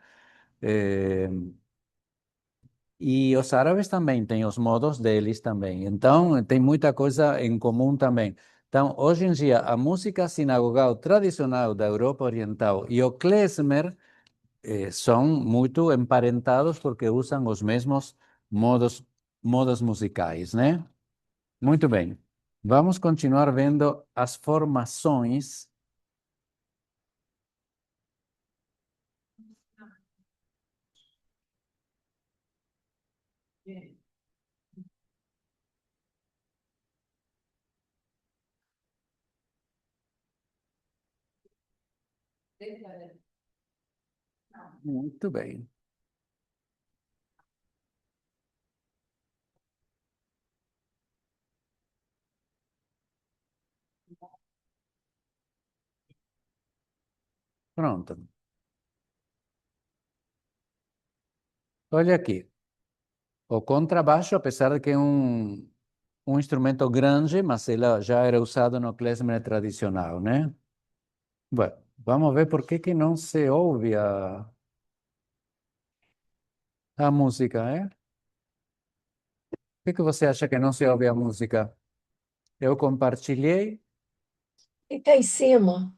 Eh, E os árabes também têm os modos deles também. Então, tem muita coisa em comum também. Então, hoje em dia, a música sinagogal tradicional da Europa Oriental e o klezmer são muito emparentados porque usam os mesmos modos musicais, né? Muito bem. Vamos continuar vendo as formações. Muito bem. Pronto. Olha aqui. O contrabaixo, apesar de que é um instrumento grande, mas ele já era usado no klezmer tradicional, né? Bueno, vamos ver por que não se ouve a música, é? Por que você acha que não se ouve a música? Eu compartilhei. Fica em cima.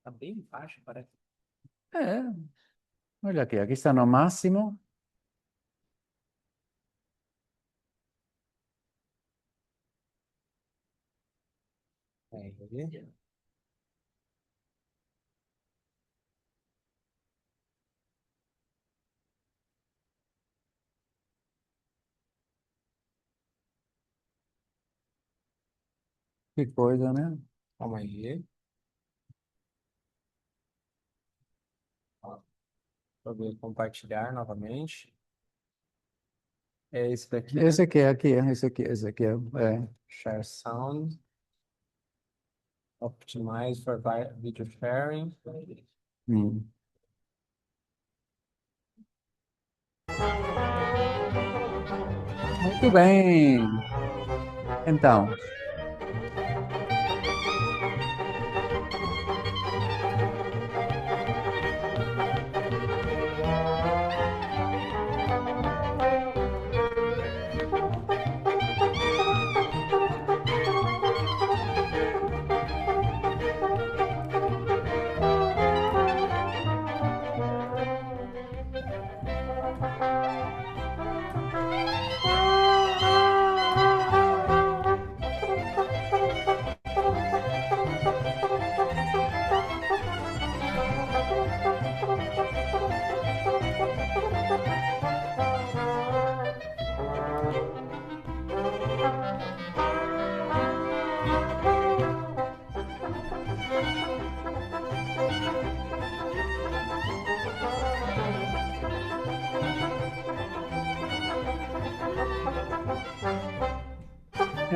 Tá bem baixo, parece. É, olha aqui está no máximo. Aí. Que coisa, né? Calma aí. Ó, vou ver compartilhar novamente. É esse daqui, né? Esse aqui, esse aqui é. Share sound. Optimize for video sharing. Hum. Muito bem. Então,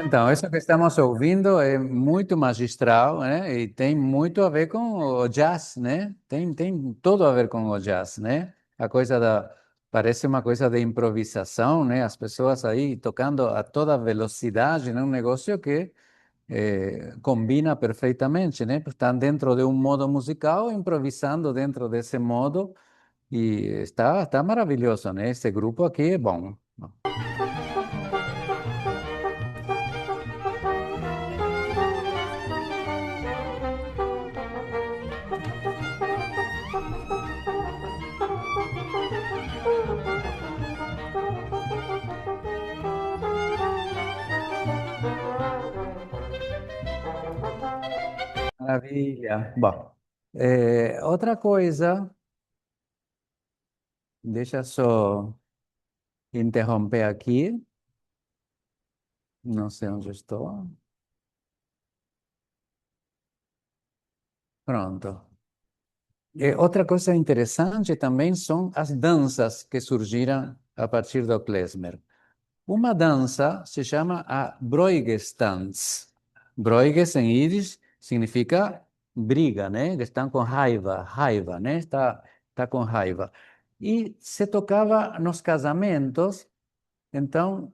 Então, isso que estamos ouvindo é muito magistral, né? E tem muito a ver com o jazz, né? Tem tudo a ver com o jazz, né? A coisa parece uma coisa de improvisação, né? As pessoas aí tocando a toda velocidade, né? Um negócio que combina perfeitamente, né? Estão dentro de um modo musical, improvisando dentro desse modo, e está maravilhoso, né? Esse grupo aqui é bom. Maravilha. Bom, outra coisa, deixa só interromper aqui. Não sei onde estou. Pronto. Outra coisa interessante também são as danças que surgiram a partir do klezmer. Uma dança se chama a Breugestanz. Breuges em Yiddish significa briga, né? Estão com raiva, né? Está com raiva. E se tocava nos casamentos, então,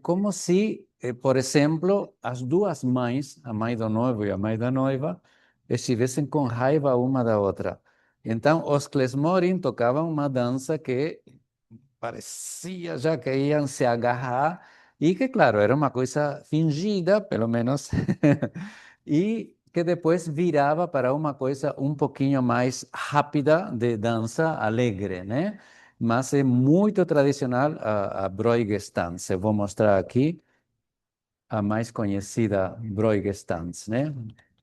como se, por exemplo, as duas mães, a mãe do noivo e a mãe da noiva, estivessem com raiva uma da outra. Então, os klezmorim tocavam uma dança que parecia já que iam se agarrar, e que, claro, era uma coisa fingida, pelo menos, e que depois virava para uma coisa um pouquinho mais rápida de dança alegre, né? Mas é muito tradicional a Breugestanz. Eu vou mostrar aqui a mais conhecida Breugestanz, né?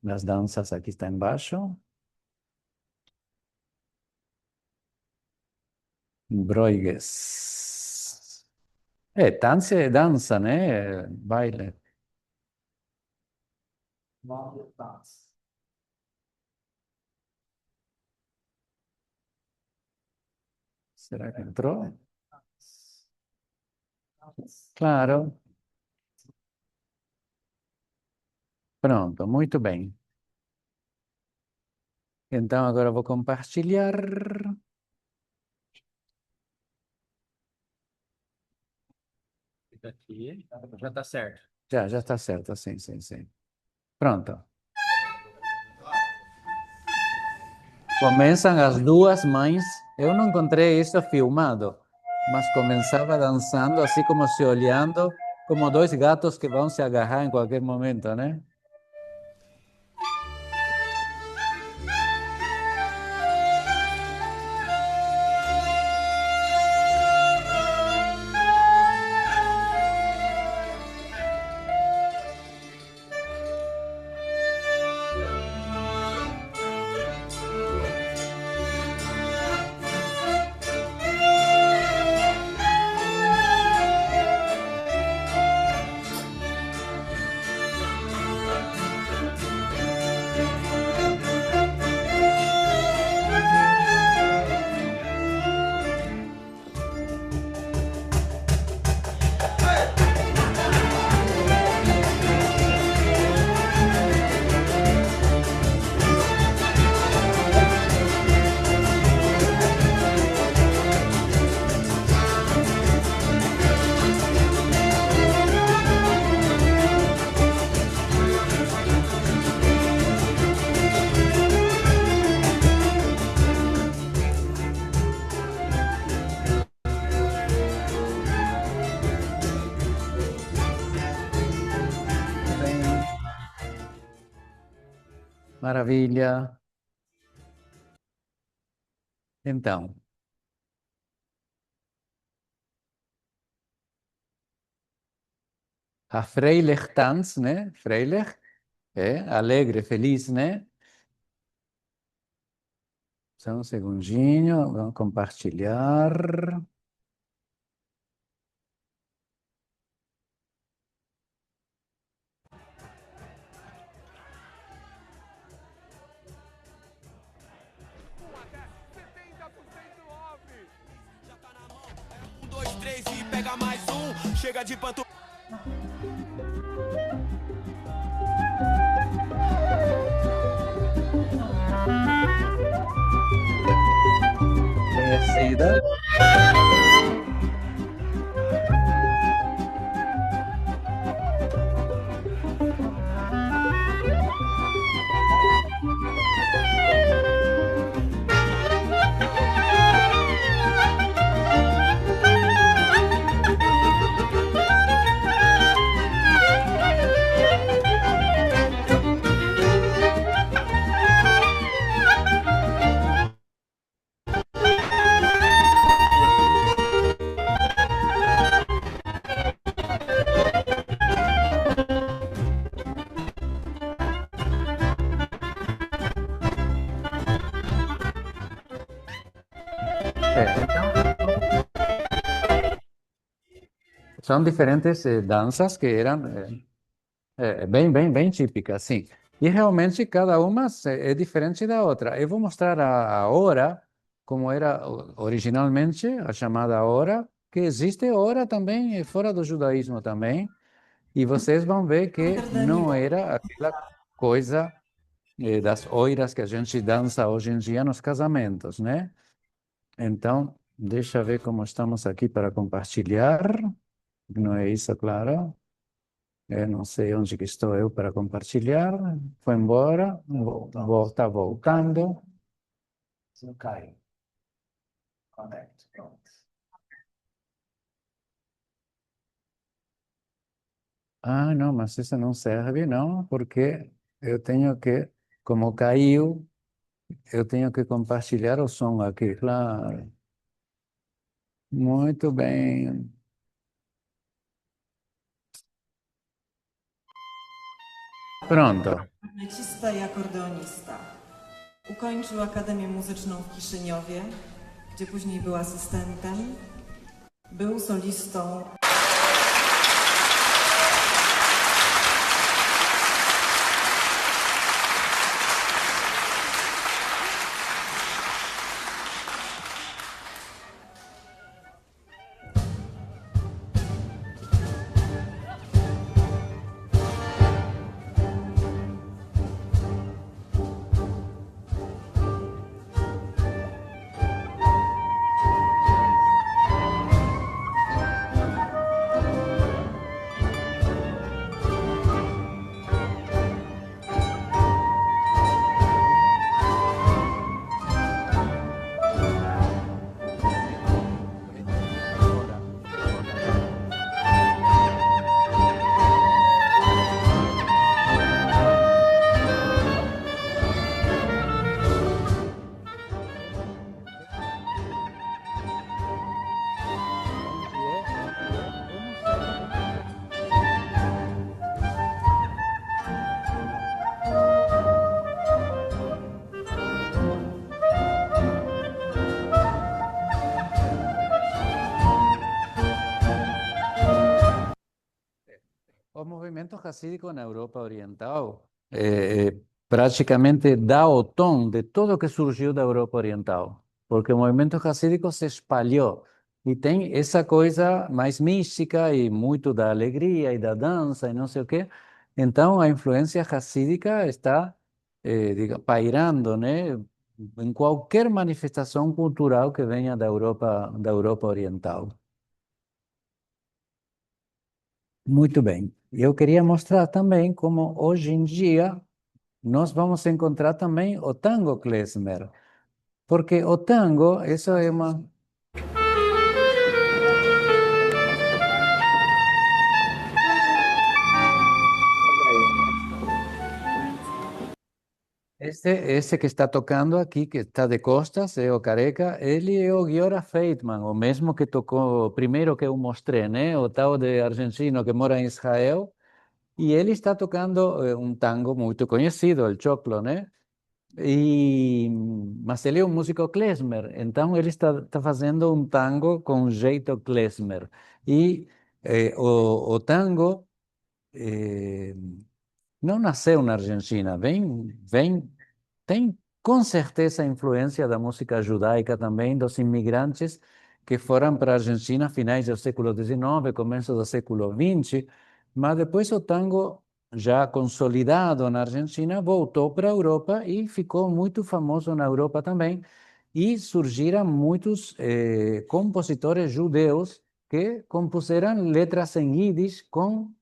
As danças aqui está embaixo. Bruiges. Tanz é dança, né? Baile. Será que entrou? Claro. Pronto, muito bem. Então, agora vou compartilhar. Aqui, já está certo. Já está certo, sim. Pronto. Começam as duas mães. Eu não encontrei isso filmado, mas começava dançando, assim como se olhando, como dois gatos que vão se agarrar em qualquer momento, né? Maravilha. Então, a Freilichtanz, né? Freilich, alegre, feliz, né? Só um segundinho, vamos compartilhar. Chega de panto. Conhecida. Então, são diferentes danças que eram bem típicas, sim. E realmente cada uma é diferente da outra. Eu vou mostrar a hora, como era originalmente, a chamada hora, que existe hora também fora do judaísmo também. E vocês vão ver que não era aquela coisa das horas que a gente dança hoje em dia nos casamentos, né? Então, deixa eu ver como estamos aqui para compartilhar. Não é isso, claro. Eu não sei onde que estou eu para compartilhar. Foi embora. Está voltando. Não cai. Conecta. Pronto. Ah, não, mas isso não serve, não, porque eu tenho que, como caiu, eu tenho que compartilhar o som aqui, claro. Muito bem. Pronto. Klarnecista i akordeonista. Ukończył Akademię Muzyczną w Kiszyniowie, gdzie później był asystentem. Był solistą. O movimento racídico na Europa Oriental praticamente dá o tom de tudo que surgiu da Europa Oriental, porque o movimento racídico se espalhou e tem essa coisa mais mística e muito da alegria e da dança e não sei o quê. Então, a influência racídica está pairando, né, em qualquer manifestação cultural que venha da Europa Oriental. Muito bem. Eu queria mostrar também como hoje em dia nós vamos encontrar também o tango klezmer, porque o tango, isso é uma... Esse que está tocando aqui, que está de costas, é o Careca, ele é o Giora Feitman, o mesmo que tocou, o primeiro que eu mostrei, né? O tal de argentino que mora em Israel, e ele está tocando um tango muito conhecido, o choclo, né? Mas ele é um músico klezmer, então ele está fazendo um tango com jeito klezmer. E o tango não nasceu na Argentina, tem com certeza a influência da música judaica também, dos imigrantes que foram para a Argentina finais do século XIX, começo do século XX, mas depois o tango, já consolidado na Argentina, voltou para a Europa e ficou muito famoso na Europa também. E surgiram muitos compositores judeus que compuseram letras em Yiddish com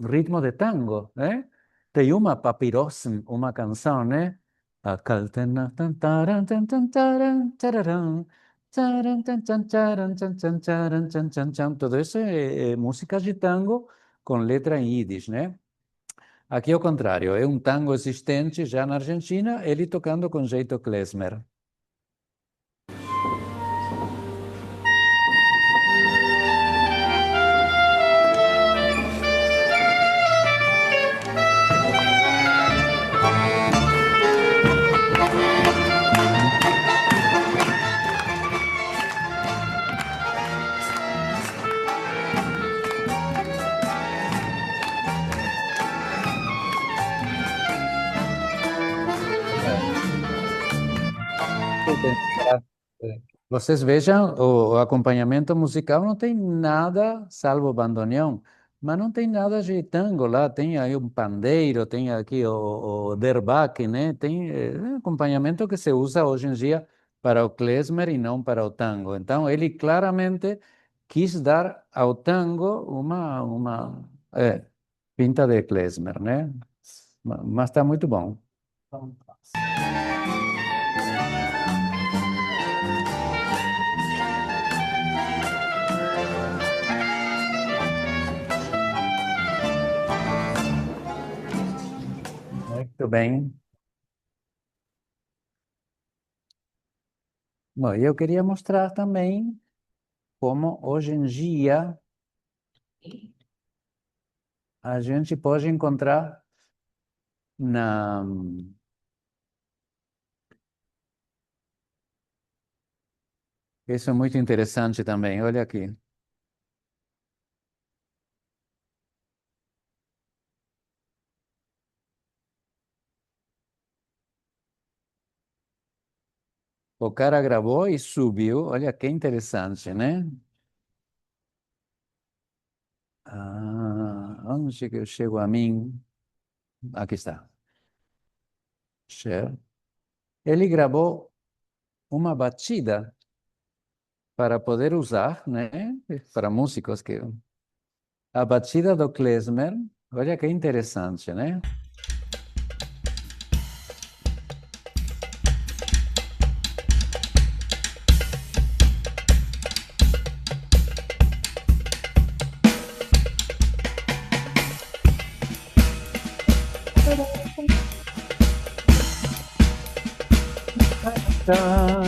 ritmo de tango, né? Tem uma Papyrosm, uma canção, né? Tudo isso é música de tango com letra em Yiddish, né? Aqui é o contrário, é um tango existente já na Argentina, ele tocando com jeito klezmer. escutem. Vocês vejam, o acompanhamento musical não tem nada, salvo bandoneão, mas não tem nada de tango lá. Tem aí um pandeiro, tem aqui o derbaque, né? Tem acompanhamento que se usa hoje em dia para o klezmer e não para o tango. Então, ele claramente quis dar ao tango uma pinta de klezmer, né? Mas está muito bom. Muito bem. Bom, eu queria mostrar também como hoje em dia a gente pode encontrar na isso é muito interessante também. Olha aqui. O cara gravou e subiu. Olha que interessante, né? Onde que eu chego a mim? Aqui está. Share. Ele gravou uma batida para poder usar, né? Para músicos que a batida do klezmer. Olha que interessante, né? Ah,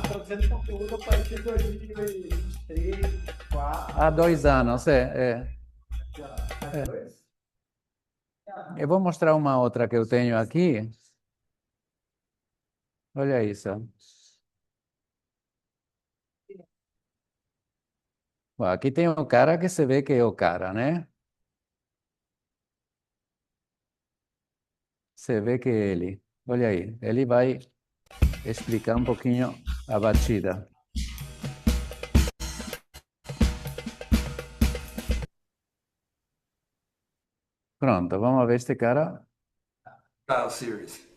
Produzindo conteúdo a partir de 2023, 2024. há 2 anos, Eu vou mostrar uma outra que eu tenho aqui. Olha isso. Bom, aqui tem o cara que se vê que é o cara, né? Você vê que é ele. Olha aí, ele vai explicar um pouquinho a batida. Pronto, vamos ver este cara. Style series.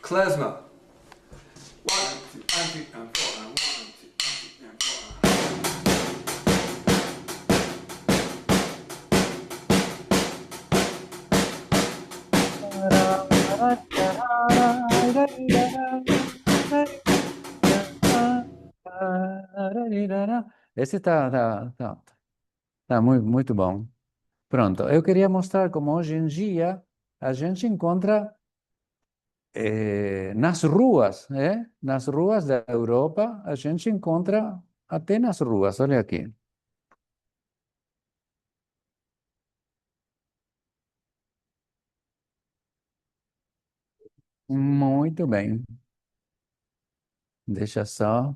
Klezmer. 1, 2, 3, 4, 1, 2, 3, 4. Esse tá muito bom. Pronto, eu queria mostrar como hoje em dia a gente encontra nas ruas, né? Nas ruas da Europa, a gente encontra até nas ruas, olha aqui. Muito bem. Deixa só,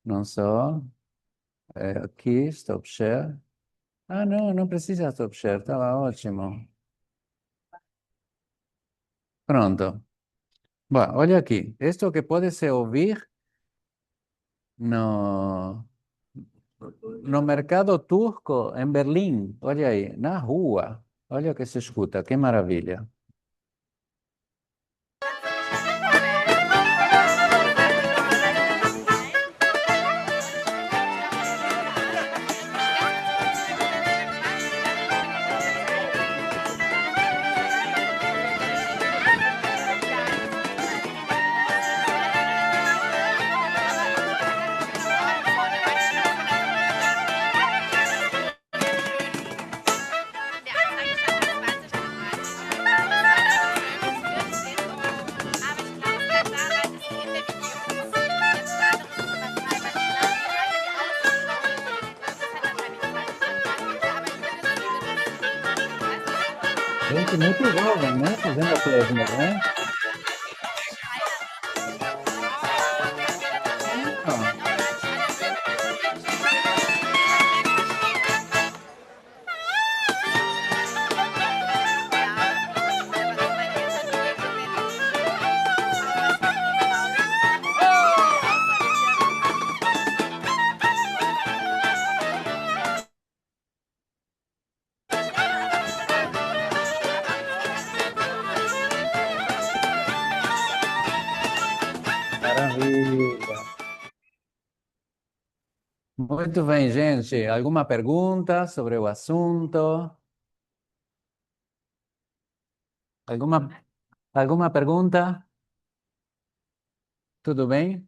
não só, aqui, stop share. Ah, não precisa stop share, estava ótimo. Pronto. Bom, olha aqui, isto que pode se ouvir no mercado turco, em Berlim, olha aí, na rua, olha o que se escuta, que maravilha. Gente muito jovem, né? Fazendo klezmer, né? Ah, maravilha. Muito bem, gente. Alguma pergunta sobre o assunto? Alguma, alguma pergunta? Tudo bem?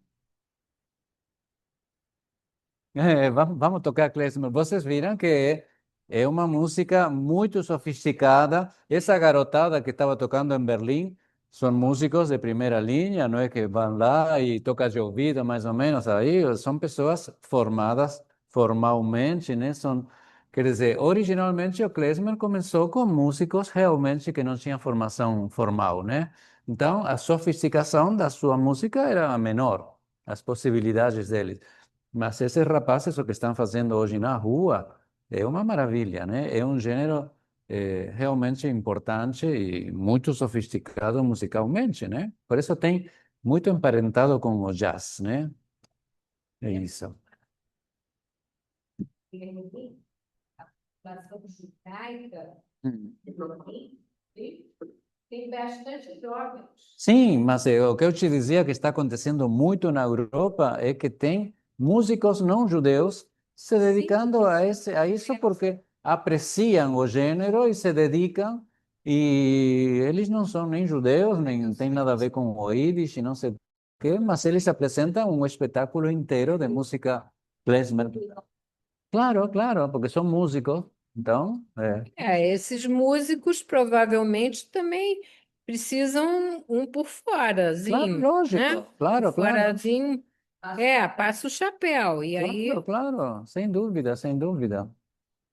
Vamos tocar klezmer. Vocês viram que é uma música muito sofisticada. Essa garotada que estava tocando em Berlim são músicos de primeira linha, não é que vão lá e tocam de ouvido, mais ou menos aí. São pessoas formadas formalmente, né? São, quer dizer, originalmente o klezmer começou com músicos realmente que não tinham formação formal, né? Então, a sofisticação da sua música era menor, as possibilidades deles. Mas esses rapazes, o que estão fazendo hoje na rua, é uma maravilha, né? É um gênero realmente importante e muito sofisticado musicalmente, né? Por isso tem muito emparentado com o jazz, né? É isso. Hum. Tem bastante jovens. Sim, mas o que eu te dizia que está acontecendo muito na Europa é que tem músicos não judeus se dedicando a isso porque apreciam o gênero e se dedicam, e eles não são nem judeus, nem tem nada a ver com o Yiddish e não sei o quê, mas eles apresentam um espetáculo inteiro de música klezmer. Claro, claro, porque são músicos, então, Esses músicos provavelmente também precisam um por claro, forazinho, né? lógico, claro, claro. Forazinho, passa o chapéu. E aí, Claro, claro, sem dúvida, sem dúvida.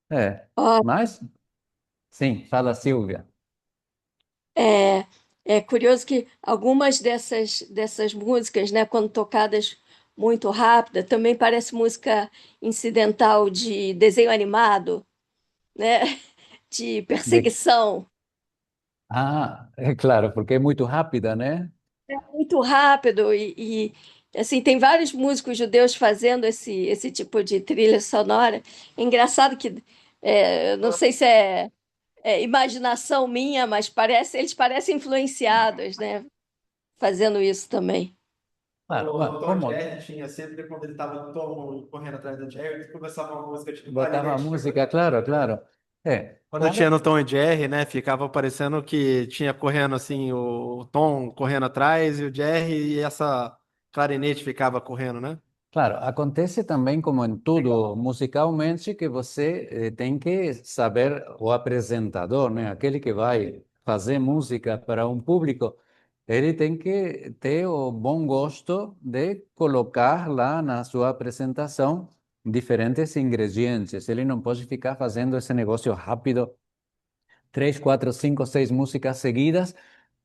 É, Ó, mas, sim, fala Silvia. é, é curioso que algumas dessas músicas, né, quando tocadas muito rápida, também parece música incidental de desenho animado, né, de De... perseguição. Ah, é claro, porque é muito rápida, né? É muito rápido assim, tem vários músicos judeus fazendo esse tipo de trilha sonora. Engraçado que, não sei se é imaginação minha, mas eles parecem influenciados, né, fazendo isso também. Claro, O Tom como Jerry tinha sempre, quando ele tava correndo atrás do Jerry, ele começava uma música tipo botava a clarinete. música, claro, claro. É, Quando tinha claro, no Tom e Jerry, né, ficava parecendo que tinha correndo assim, o Tom correndo atrás e o Jerry e essa clarinete ficava correndo, né? claro. Acontece também, como em tudo, musicalmente, que você tem que saber, o apresentador, né? Aquele que vai fazer música para um público, ele tem que ter o bom gosto de colocar lá na sua apresentação diferentes ingredientes. Ele não pode ficar fazendo esse negócio rápido, três, quatro, cinco, seis músicas seguidas,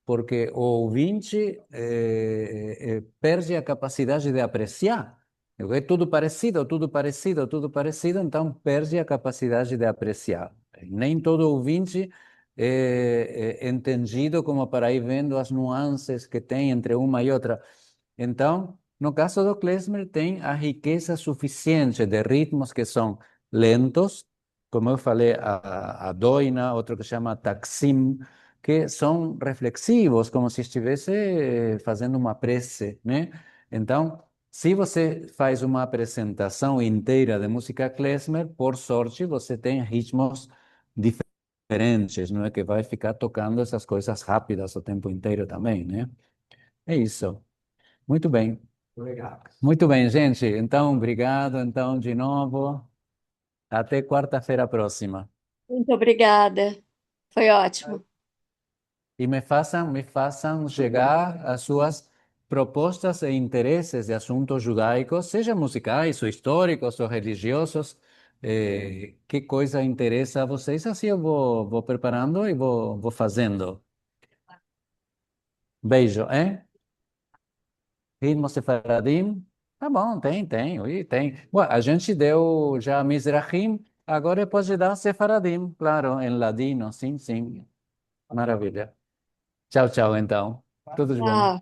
porque o ouvinte perde a capacidade de apreciar. É tudo parecido, tudo parecido, tudo parecido, então perde a capacidade de apreciar. Nem todo ouvinte é entendido como para ir vendo as nuances que tem entre uma e outra. Então, no caso do klezmer, tem a riqueza suficiente de ritmos que são lentos, como eu falei, a doina, outro que chama taksim, que são reflexivos, como se estivesse fazendo uma prece, né? Então, se você faz uma apresentação inteira de música klezmer, por sorte, você tem ritmos diferentes, não é que vai ficar tocando essas coisas rápidas o tempo inteiro também, né? É isso. Muito bem. Legal. Muito bem, gente. Então, obrigado, então, de novo. Até quarta-feira próxima. Muito obrigada. Foi ótimo. E me façam chegar as suas propostas e interesses de assuntos judaicos, sejam musicais, ou históricos, ou religiosos, Que coisa interessa a vocês, assim eu vou preparando e vou fazendo. Beijo, hein? Ritmo Sefaradim? Tá bom, tem, ui, tem. Bom, a gente deu já Mizrahim, agora pode dar Sefaradim, claro, em ladino, sim, sim. Maravilha. Tchau, tchau, então. Tudo de bom. Ah,